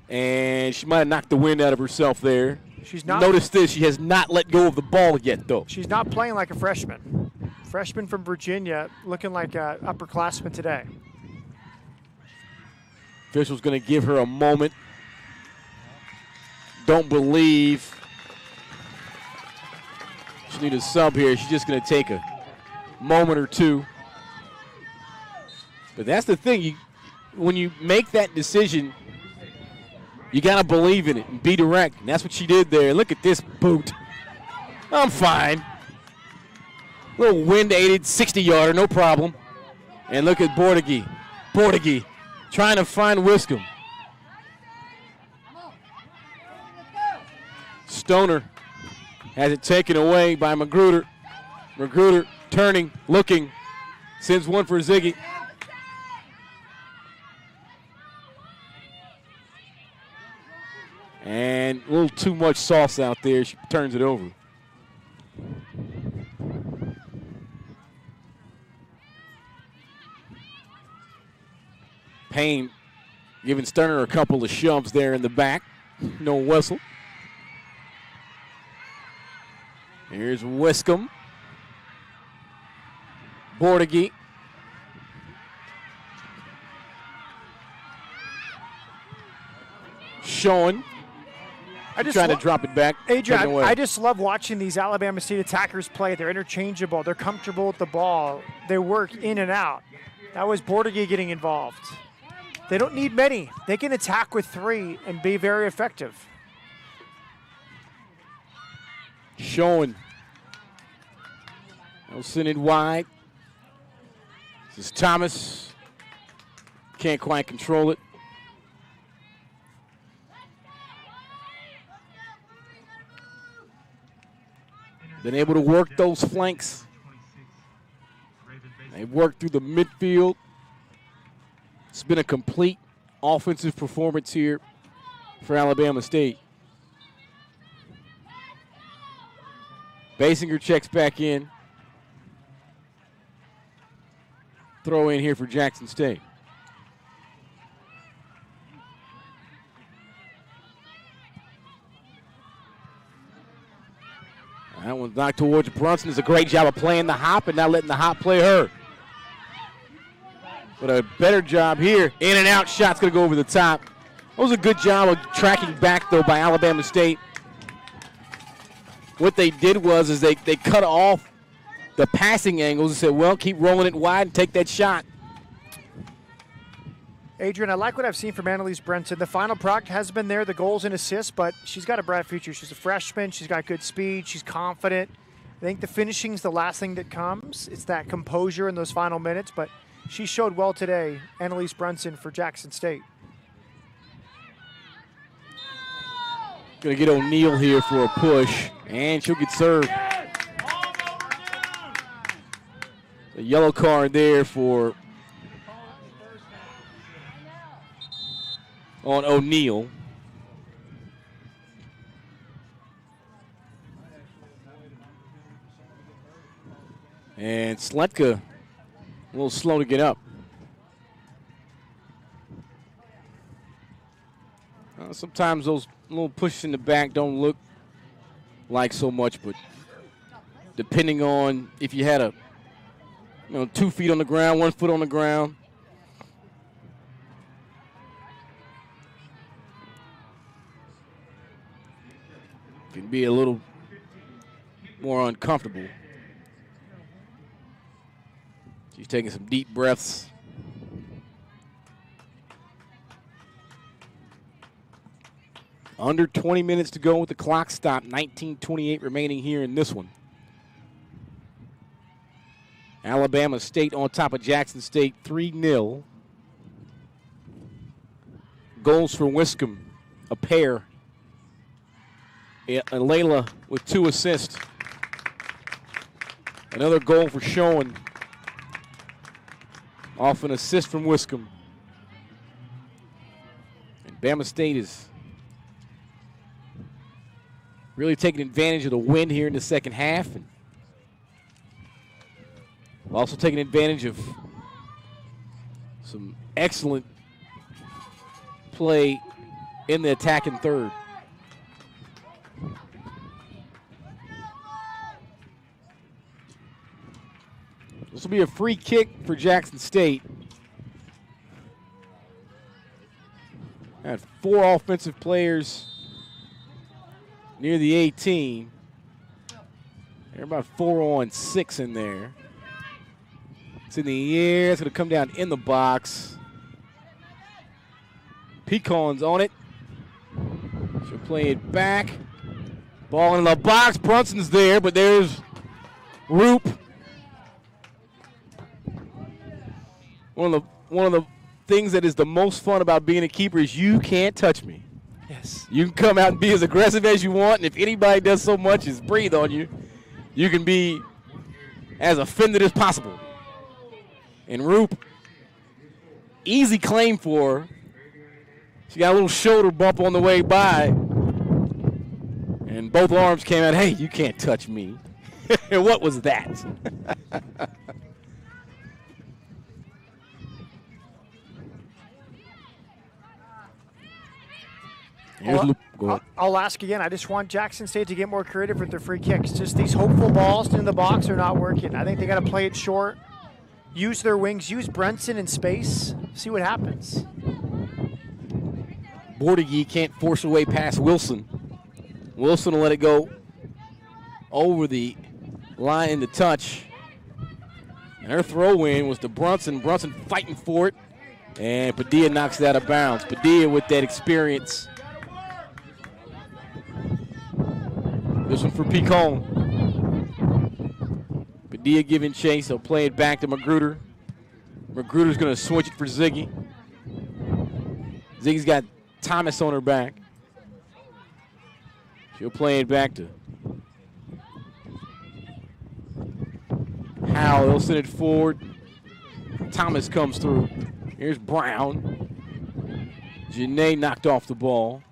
And she might have knocked the wind out of herself there.
She's not.
Notice this, she has not let go of the ball yet, though.
She's not playing like a freshman. Freshman from Virginia, looking like an upperclassman today.
Official's going to give her a moment. Don't believe she needs a sub here. She's just going to take a moment or two. But that's the thing. When you make that decision, you got to believe in it and be direct. And that's what she did there. Look at this boot. I'm fine. Little wind-aided 60-yarder, no problem. And look at Bordegie. Bordegie trying to find Wiscombe. Stoner has it taken away by Magruder. Magruder turning, looking, sends one for Ziggy. And a little too much sauce out there. She turns it over. Payne giving Sterner a couple of shoves there in the back. No whistle. Here's Wiscombe. Bordegie. Showing. Trying to drop it back.
Adrian, I just love watching these Alabama State attackers play. They're interchangeable. They're comfortable with the ball. They work in and out. That was Bordegie getting involved. They don't need many. They can attack with 3 and be very effective.
Showing. Send it wide. This is Thomas. Can't quite control it. Been able to work those flanks. They worked through the midfield. It's been a complete offensive performance here for Alabama State. Basinger checks back in. Throw in here for Jackson State. That one's knocked towards Brunson. Does a great job of playing the hop and not letting the hop play her. But a better job here. In and out shot's going to go over the top. That was a good job of tracking back, though, by Alabama State. What they did was they cut off the passing angles and said, well, keep rolling it wide and take that shot.
Adrian, I like what I've seen from Annalise Brenton. The final product has been there, the goals and assists, but she's got a bright future. She's a freshman. She's got good speed. She's confident. I think the finishing's the last thing that comes. It's that composure in those final minutes, but she showed well today, Annalise Brunson for Jackson State.
Going to get O'Neal here for a push, and she'll get served. A yellow card there for on O'Neal. And Sletka a little slow to get up. Sometimes those little pushes in the back don't look like so much, but depending on if you had 2 feet on the ground, 1 foot on the ground, can be a little more uncomfortable. She's taking some deep breaths. Under 20 minutes to go with the clock stop. 19:28 remaining here in this one. Alabama State on top of Jackson State 3-0. Goals for Wiscombe, a pair. And Layla with 2 assists. Another goal for Schoen. Off an assist from Wiscombe. And Bama State is really taking advantage of the wind here in the second half. And also taking advantage of some excellent play in the attacking third. This will be a free kick for Jackson State. Had 4 offensive players near the 18. They're about 4 on 6 in there. It's in the air. It's going to come down in the box. Pecan's on it. She'll play it back. Ball in the box. Brunson's there, but there's Roop. One of the things that is the most fun about being a keeper is you can't touch me.
Yes.
You can come out and be as aggressive as you want, and if anybody does so much as breathe on you, you can be as offended as possible. And Roop, easy claim for her. She got a little shoulder bump on the way by, and both arms came out, hey, you can't touch me. What was that?
I'll ask again. I just want Jackson State to get more creative with their free kicks. Just these hopeful balls in the box are not working. I think they got to play it short, use their wings, use Brenson in space, see what happens.
Bordegie can't force away past Wilson. Wilson will let it go over the line in the touch. And her throw-in was to Brunson. Brunson fighting for it. And Padilla knocks it out of bounds. Padilla with that experience. This one for Pecan. Padilla giving chase. He'll play it back to Magruder. Magruder's going to switch it for Ziggy. Ziggy's got Thomas on her back. She'll play it back to Howell. He'll send it forward. Thomas comes through. Here's Brown. Janae knocked off the ball.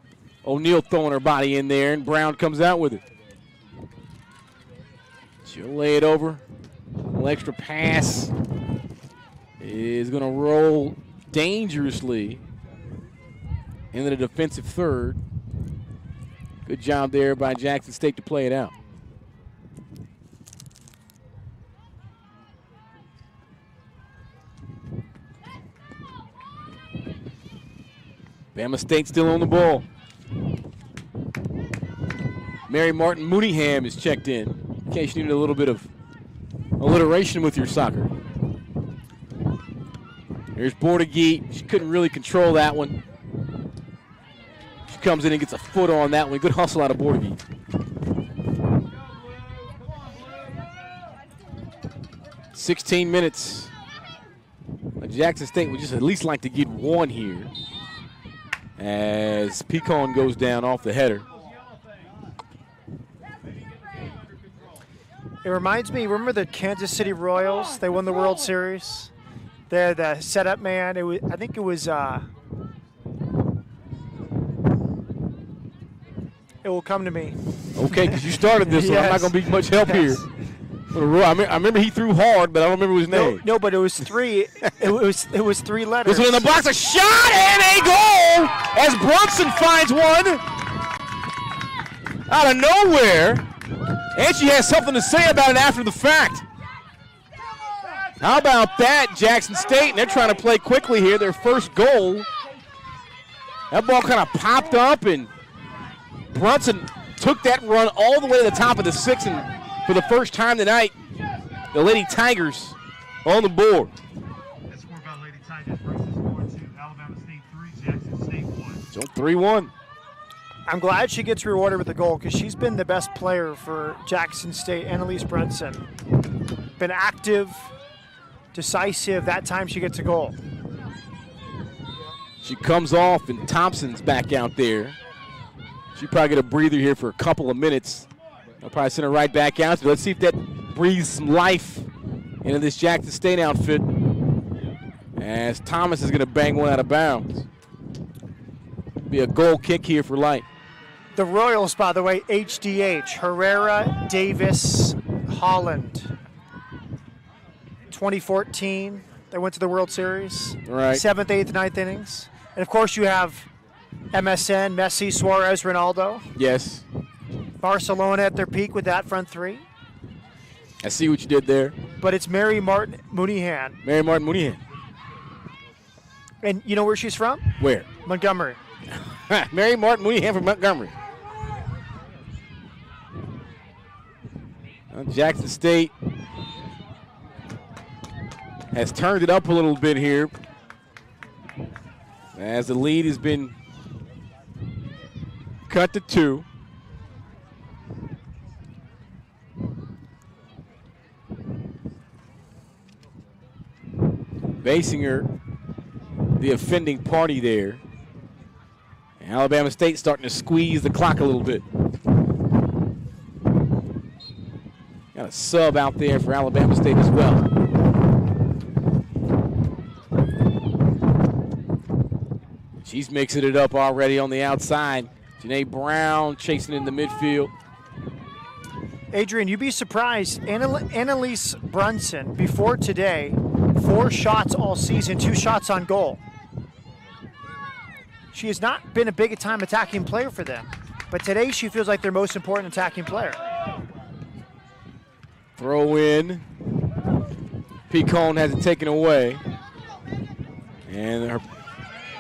O'Neal throwing her body in there, and Brown comes out with it. She'll lay it over. A little extra pass is going to roll dangerously into the defensive third. Good job there by Jackson State to play it out. Bama State still on the ball. Mary Martin Mooneyham is checked in case you need a little bit of alliteration with your soccer. Here's Bordegie. She couldn't really control that one. She comes in and gets a foot on that one. Good hustle out of Bordegie. "16 minutes. Jackson State would just at least like to get one here as Pecan goes down off the header.
It reminds me, remember the Kansas City Royals? They won the World Series. They're the setup man. I think it was. It will come to me.
Okay, because you started this, so yes. I'm not going to be much help here. I remember he threw hard, but I don't remember his name.
No, but it was 3. it was 3 letters.
This one in the box, a shot and a goal as Brunson finds one out of nowhere. And she has something to say about it after the fact. How about that, Jackson State? And they're trying to play quickly here. Their first goal. That ball kind of popped up, and Brunson took that run all the way to the top of the 6, and for the first time tonight, the Lady Tigers on the board.
That score by Lady Tigers brings the score to Alabama State 3, Jackson State 1.
So 3-1.
I'm glad she gets rewarded with the goal because she's been the best player for Jackson State, Annalise Brunson. Been active, decisive. That time she gets a goal.
She comes off, and Thompson's back out there. She probably get a breather here for a couple of minutes. I'll probably send her right back out. So let's see if that breathes some life into this Jackson State outfit as Thomas is going to bang one out of bounds. Be a goal kick here for Light.
The Royals, by the way, HDH, Herrera, Davis, Holland. 2014, they went to the World Series.
Right.
7th, 8th, 9th innings. And, of course, you have MSN, Messi, Suarez, Ronaldo.
Yes.
Barcelona at their peak with that front three.
I see what you did there.
But it's Mary Martin Mooneyhan.
Mary Martin Mooneyhan.
And you know where she's from?
Where?
Montgomery.
Mary Martin Mooneyhan from Montgomery. Jackson State has turned it up a little bit here as the lead has been cut to 2. Basinger, the offending party there. And Alabama State starting to squeeze the clock a little bit. Got a sub out there for Alabama State as well. She's mixing it up already on the outside. Janae Brown chasing in the midfield.
Adrian, you'd be surprised. Annalise Brunson, before today, 4 shots all season, 2 shots on goal. She has not been a big-time attacking player for them, but today she feels like their most important attacking player.
Throw in. Picon has it taken away. And her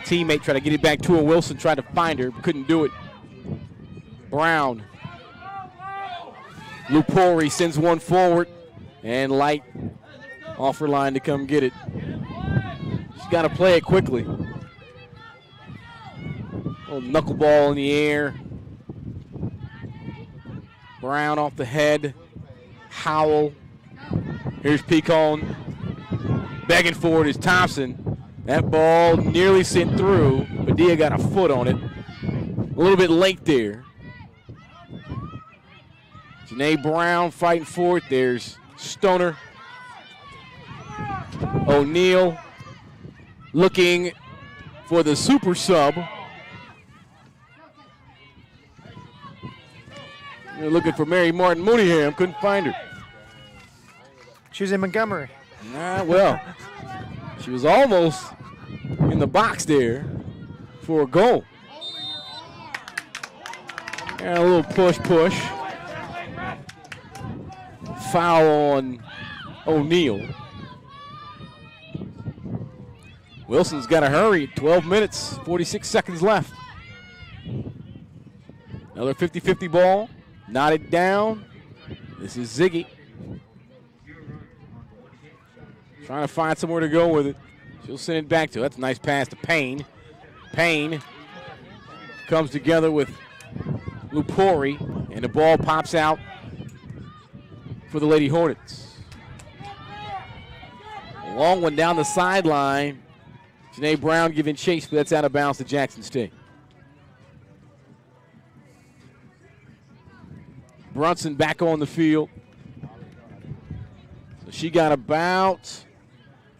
teammate tried to get it back to her. Wilson tried to find her, but couldn't do it. Brown. Lupori sends one forward, and Light off her line to come get it. She's got to play it quickly. Little knuckleball in the air. Brown off the head. Howell. Here's Picon. Begging for it is Thompson. That ball nearly sent through. Padilla got a foot on it. A little bit late there. Janae Brown fighting for it. There's Stoner. O'Neal looking for the super sub. They're looking for Mary Martin Mooneyham. Couldn't find her.
She was in Montgomery.
Well, she was almost in the box there for a goal. And a little push. Foul on O'Neal. Wilson's got to hurry. 12 minutes, 46 seconds left. Another 50-50 ball. Knotted down. This is Ziggy. Trying to find somewhere to go with it. She'll send it back to her. That's a nice pass to Payne. Payne comes together with Lupori, and the ball pops out for the Lady Hornets. A long one down the sideline. Janae Brown giving chase, but that's out of bounds to Jackson State. Brunson back on the field. So she got about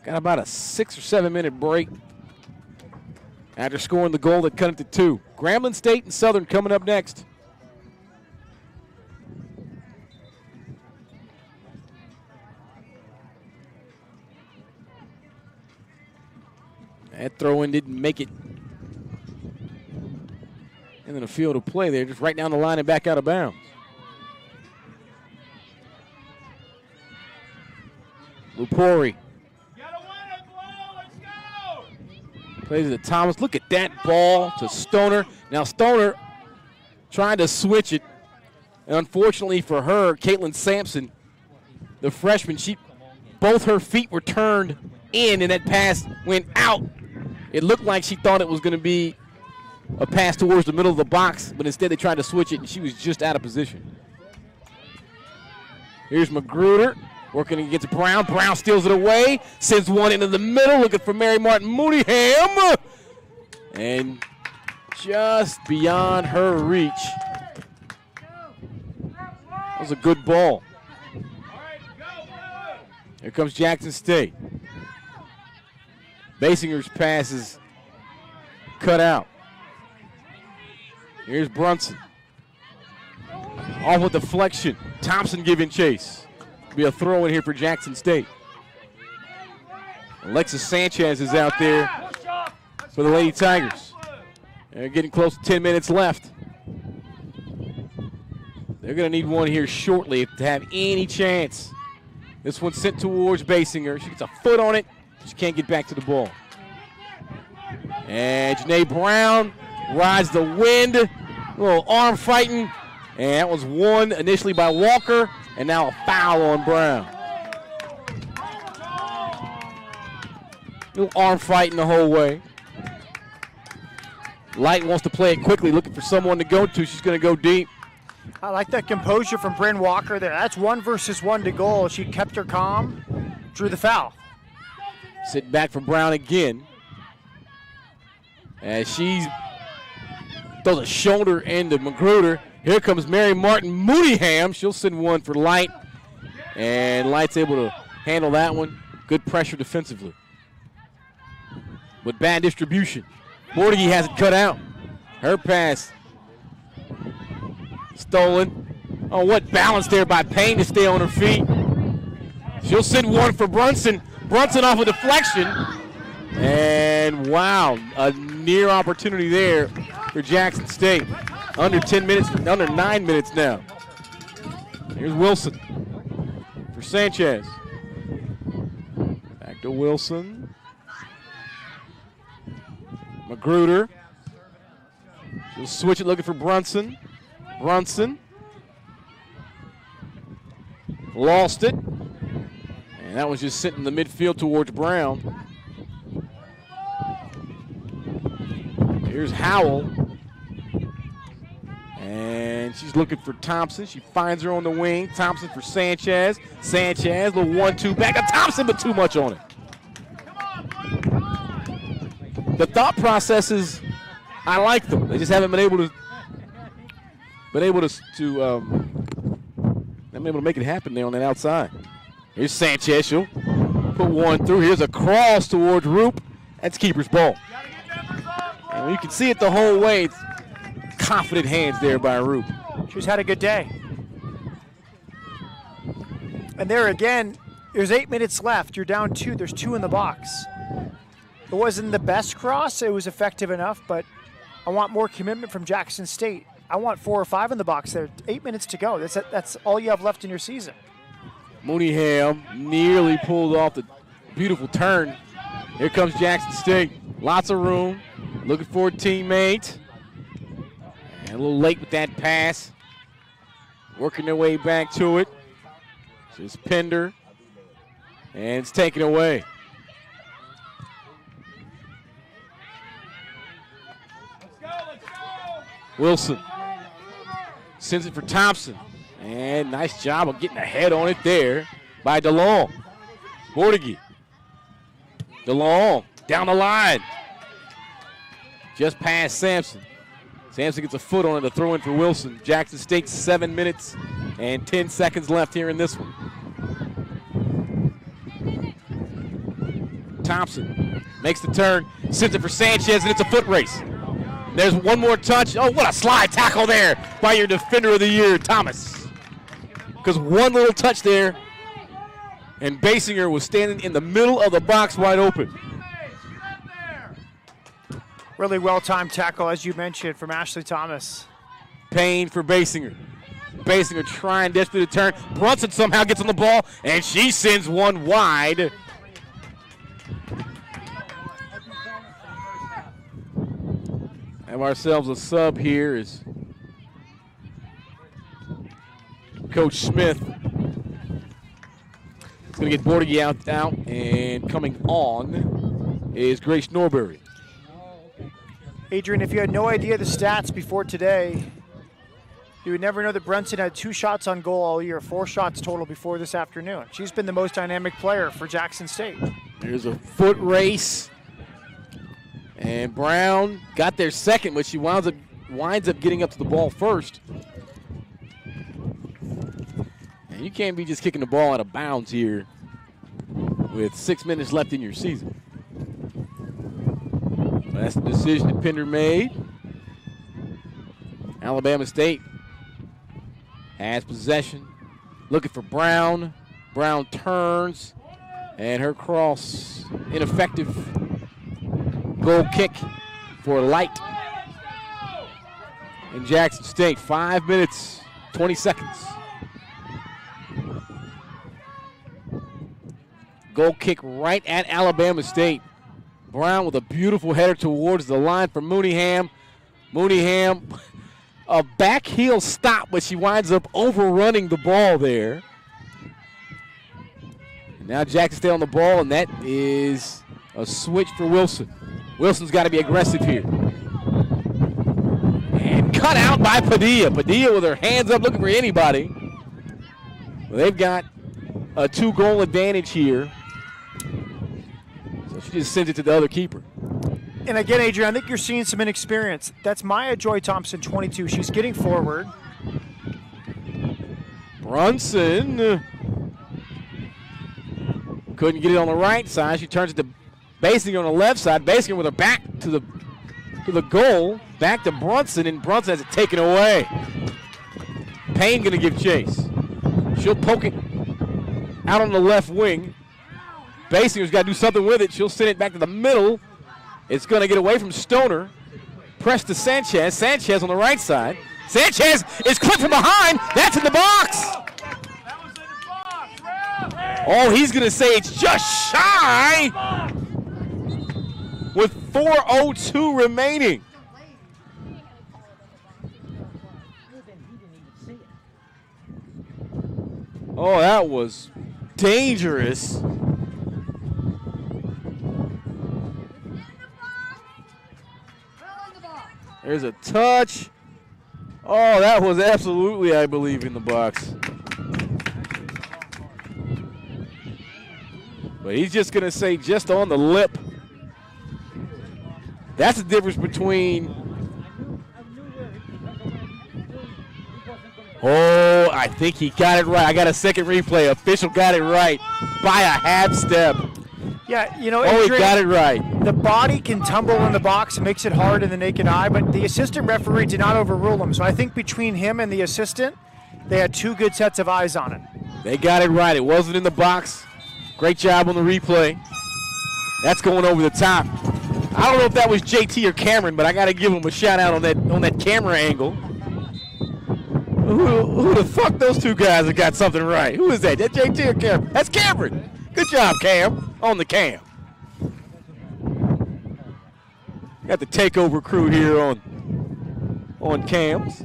a 6 or 7 minute break after scoring the goal that cut it to 2. Grambling State and Southern coming up next. That throw-in didn't make it in the field of play there, just right down the line and back out of bounds. Lupori plays it to Thomas. Look at that ball to Stoner. Now Stoner trying to switch it. And unfortunately for her, Caitlin Sampson, the freshman, both her feet were turned in and that pass went out. It looked like she thought it was going to be a pass towards the middle of the box, but instead they tried to switch it and she was just out of position. Here's Magruder. Working against Brown. Brown steals it away. Sends one into the middle. Looking for Mary Martin Mooneyham. And just beyond her reach. That was a good ball. Here comes Jackson State. Basinger's pass is cut out. Here's Brunson. Off with deflection. Thompson giving chase. Be a throw in here for Jackson State. Alexis Sanchez is out there for the Lady Tigers. They're getting close to 10 minutes left. They're going to need one here shortly to have any chance. This one's sent towards Basinger. She gets a foot on it. She can't get back to the ball. And Janae Brown rides the wind. A little arm fighting. And that was won initially by Walker. And now a foul on Brown. Little arm fighting the whole way. Light wants to play it quickly, looking for someone to go to. She's going to go deep.
I like that composure from Bryn Walker there. That's 1-versus-1 to goal. She kept her calm, drew the foul.
Sitting back for Brown again. As she throws a shoulder into Magruder. Here comes Mary Martin Mooneyham. She'll send one for Light. And Light's able to handle that one. Good pressure defensively. But bad distribution. Bordegie has it cut out. Her pass stolen. Oh, what balance there by Payne to stay on her feet. She'll send one for Brunson. Brunson off a deflection. And wow, a near opportunity there for Jackson State. Under 10 minutes, under 9 minutes now. Here's Wilson for Sanchez. Back to Wilson. Magruder. She'll switch it looking for Brunson. Brunson. Lost it. And that was just sitting in the midfield towards Brown. Here's Howell. And she's looking for Thompson. She finds her on the wing. Thompson for Sanchez. Sanchez, little 1-2 back at Thompson, but too much on it. The thought processes, I like them. They just haven't been able to make it happen there on that outside. Here's Sanchez. She'll put one through. Here's a cross towards Roop. That's keeper's ball. And you can see it the whole way. It's confident hands there by Roop.
She's had a good day. And there again, there's 8 minutes left. You're down 2. There's 2 in the box. It wasn't the best cross. It was effective enough, but I want more commitment from Jackson State. I want 4 or 5 in the box there. 8 minutes to go. That's all you have left in your season.
Mooneyham nearly pulled off the beautiful turn. Here comes Jackson State. Lots of room. Looking for a teammate. And a little late with that pass. Working their way back to it. Just Pender. And it's taken away. Wilson sends it for Thompson. And nice job of getting ahead on it there by DeLong. Bordegie. DeLong down the line. Just past Sampson. Sampson gets a foot on it to throw in for Wilson. Jackson State 7 minutes and 10 seconds left here in this one. Thompson makes the turn, sends it for Sanchez, and it's a foot race. There's one more touch. Oh, what a slide tackle there by your defender of the year, Thomas. Because one little touch there, and Basinger was standing in the middle of the box wide open.
Really well-timed tackle, as you mentioned, from Ashley Thomas.
Payne for Basinger. Basinger trying desperately to turn. Brunson somehow gets on the ball, and she sends one wide. Have ourselves a sub here is Coach Smith. He's going to get Bordegie out, and coming on is Grace Norbury.
Adrian, if you had no idea the stats before today, you would never know that Brunson had 2 shots on goal all year, 4 shots total before this afternoon. She's been the most dynamic player for Jackson State.
There's a foot race. And Brown got there second, but she winds up getting up to the ball first. And you can't be just kicking the ball out of bounds here with 6 minutes left in your season. That's the decision that Pender made. Alabama State has possession. Looking for Brown. Brown turns. And her cross ineffective. Goal kick for Light. in Jackson State. 5 minutes, 20 seconds. Goal kick right at Alabama State. Brown with a beautiful header towards the line for Mooneyham. Mooneyham, a back heel stop, but she winds up overrunning the ball there. And now Jackson State on the ball, and that is a switch for Wilson. Wilson's got to be aggressive here. And cut out by Padilla. Padilla with her hands up looking for anybody. Well, they've got a 2-goal advantage here. So she just sends it to the other keeper.
And again, Adrian, I think you're seeing some inexperience. That's Maya Joy Thompson, 22. She's getting forward.
Brunson couldn't get it on the right side. She turns it to Basinger on the left side. Basinger with her back to the goal. Back to Brunson, and Brunson has it taken away. Payne going to give chase. She'll poke it out on the left wing. Basinger's got to do something with it. She'll send it back to the middle. It's going to get away from Stoner. Press to Sanchez. Sanchez on the right side. Sanchez is clipped from behind. That's in the box. Oh, he's going to say it's just shy with 4:02 remaining. Oh, that was dangerous. There's a touch. Oh, that was absolutely, I believe, in the box. But he's just going to say just on the lip. That's the difference between. Oh, I think he got it right. I got a second replay. Official got it right by a half step.
Yeah, you know,
Adrian, he got it right.
The body can tumble in the box. It makes it hard in the naked eye, but the assistant referee did not overrule him. So I think between him and the assistant, they had 2 good sets of eyes on it.
They got it right. It wasn't in the box. Great job on the replay. That's going over the top. I don't know if that was JT or Cameron, but I got to give him a shout out on that camera angle. Who the fuck those 2 guys that got something right? Who is that? That JT or Cameron? That's Cameron. Good job, Cam, on the cam. Got the takeover crew here on cams.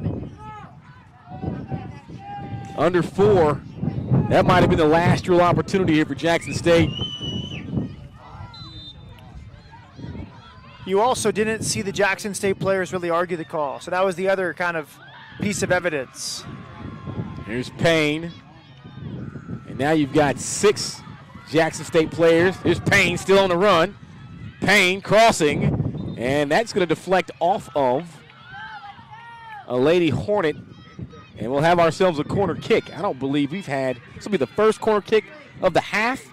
Under 4. That might have been the last real opportunity here for Jackson State.
You also didn't see the Jackson State players really argue the call, so that was the other kind of piece of evidence.
Here's Payne. And now you've got 6 Jackson State players. Here's Payne still on the run. Payne crossing, and that's going to deflect off of a Lady Hornet, and we'll have ourselves a corner kick. I don't believe we've had, this will be the first corner kick of the half,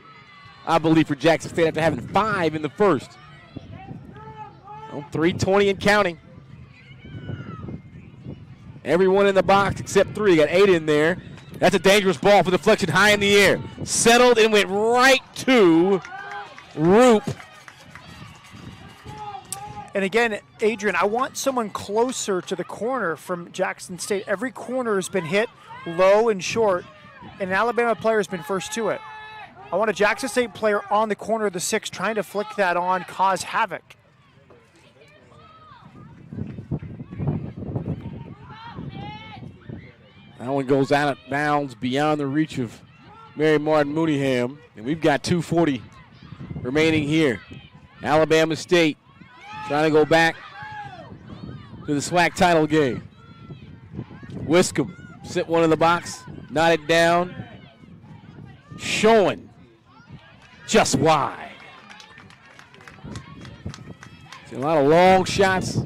I believe, for Jackson State after having 5 in the first. 3:20 and counting. Everyone in the box except 3. Got 8 in there. That's a dangerous ball for deflection high in the air. Settled and went right to Roop.
And again, Adrian, I want someone closer to the corner from Jackson State. Every corner has been hit low and short, and an Alabama player has been first to it. I want a Jackson State player on the corner of the 6 trying to flick that on, cause havoc.
That one goes out of bounds beyond the reach of Mary Martin Mooneyham. And we've got 2:40 remaining here. Alabama State trying to go back to the SWAC title game. Wiscombe sent one in the box, knotted down, showing just wide. See a lot of long shots.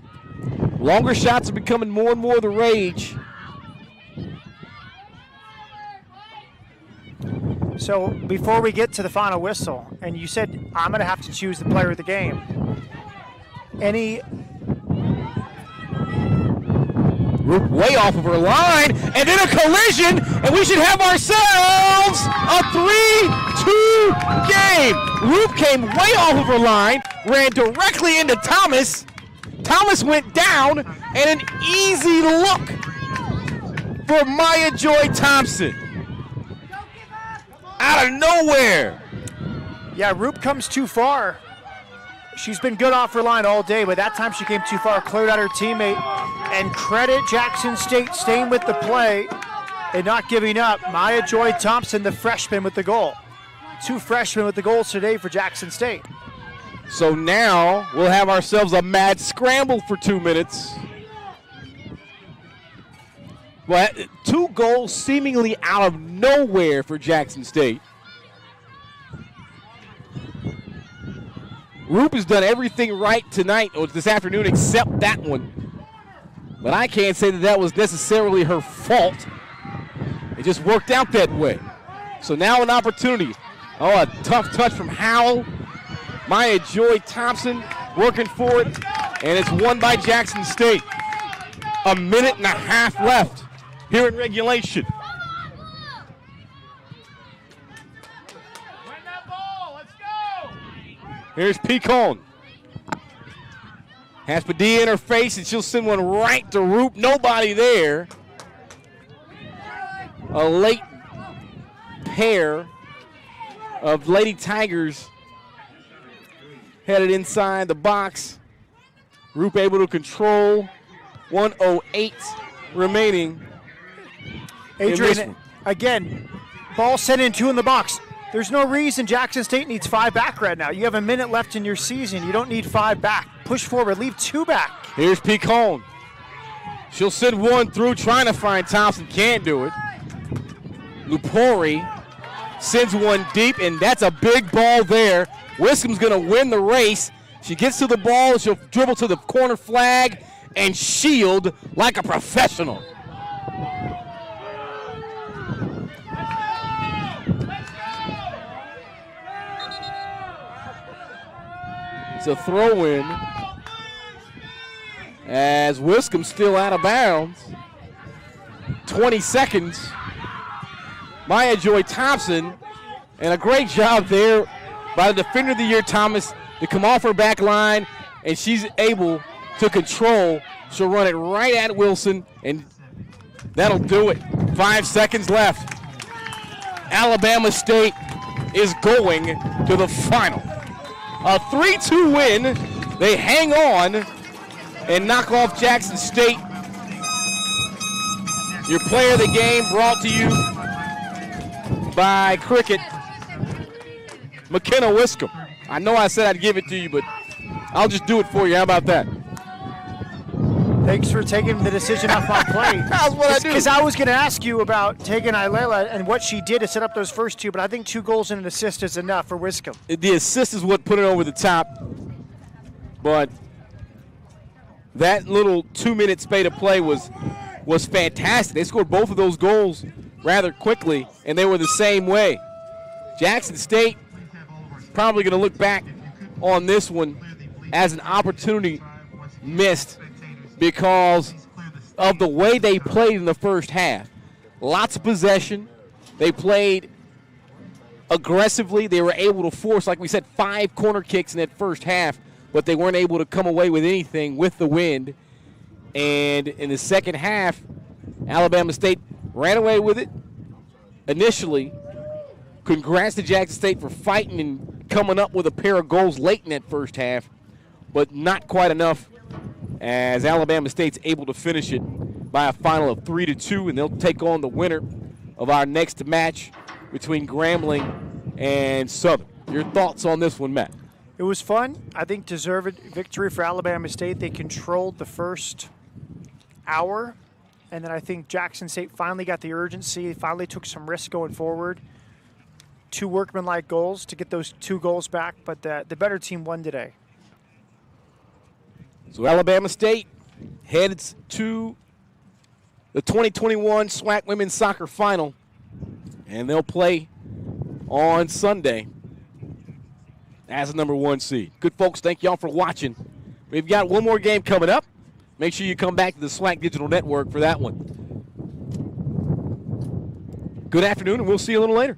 Longer shots are becoming more and more the rage.
So before we get to the final whistle, and you said I'm going to have to choose the player of the game. Any
Roop way off of her line, and then a collision, and we should have ourselves a 3-2 game. Roop came way off of her line, ran directly into Thomas. Thomas went down, And an easy look for Maya Joy Thompson. Out of nowhere.
Yeah, Roop comes too far. She's been good off her line all day, but that time she came too far, cleared out her teammate. And credit Jackson State staying with the play and not giving up. Maya Joy Thompson, the freshman, with the goal. 2 freshmen with the goals today for Jackson State.
So now we'll have ourselves a mad scramble for 2 minutes. Well, 2 goals seemingly out of nowhere for Jackson State. Roop has done everything right tonight, or this afternoon, except that one. But I can't say that that was necessarily her fault. It just worked out that way. So now an opportunity. Oh, a tough touch from Howell. Maya Joy Thompson working for it, and it's won by Jackson State. 1.5 minutes left here in regulation.
Win that ball. Let's go.
Here's Picon. Has Padilla in her face, and she'll send one right to Roop. Nobody there. A late pair of Lady Tigers headed inside the box. Roop able to control. 1:08 remaining.
Adrian, again, ball sent in, 2 in the box. There's no reason Jackson State needs 5 back right now. You have 1 minute left in your season. You don't need 5 back. Push forward, leave 2 back.
Here's Picon. She'll send one through, trying to find Thompson. Can't do it. Lupori sends one deep, and that's a big ball there. Wiscom's going to win the race. She gets to the ball, she'll dribble to the corner flag and shield like a professional. It's a throw-in as Wiscom's still out of bounds. 20 seconds. Maya Joy Thompson, and a great job there by the defender of the year, Thomas, to come off her back line, and she's able to control. She'll run it right at Wilson, and that'll do it. 5 seconds left. Alabama State is going to the final. A 3-2 win. They hang on and knock off Jackson State. Your player of the game brought to you by Cricket, McKenna Wiscombe. I know I said I'd give it to you, but I'll just do it for you. How about that?
Thanks for taking the decision off my plate.
That's what I do.
Because I was going to ask you about Tegan Ilela and what she did to set up those first 2, but I think 2 goals and an assist is enough for Wiscombe.
The assist is what put it over the top, but that little 2-minute spate of play was fantastic. They scored both of those goals rather quickly, and they were the same way. Jackson State probably going to look back on this one as an opportunity missed because of the way they played in the first half. Lots of possession. They played aggressively. They were able to force, like we said, 5 corner kicks in that first half, but they weren't able to come away with anything with the wind. And in the second half, Alabama State ran away with it initially. Congrats to Jackson State for fighting and coming up with a pair of goals late in that first half, but not quite enough as Alabama State's able to finish it by a final of 3-2, and they'll take on the winner of our next match between Grambling and Southern. Your thoughts on this one, Matt?
It was fun. I think deserved victory for Alabama State. They controlled the first hour, and then I think Jackson State finally got the urgency, finally took some risks going forward. 2 workmanlike goals to get those 2 goals back, but the better team won today.
So Alabama State heads to the 2021 SWAC Women's Soccer Final, and they'll play on Sunday as the number 1 seed. Good folks, thank y'all for watching. We've got one more game coming up. Make sure you come back to the SWAC Digital Network for that one. Good afternoon, and we'll see you a little later.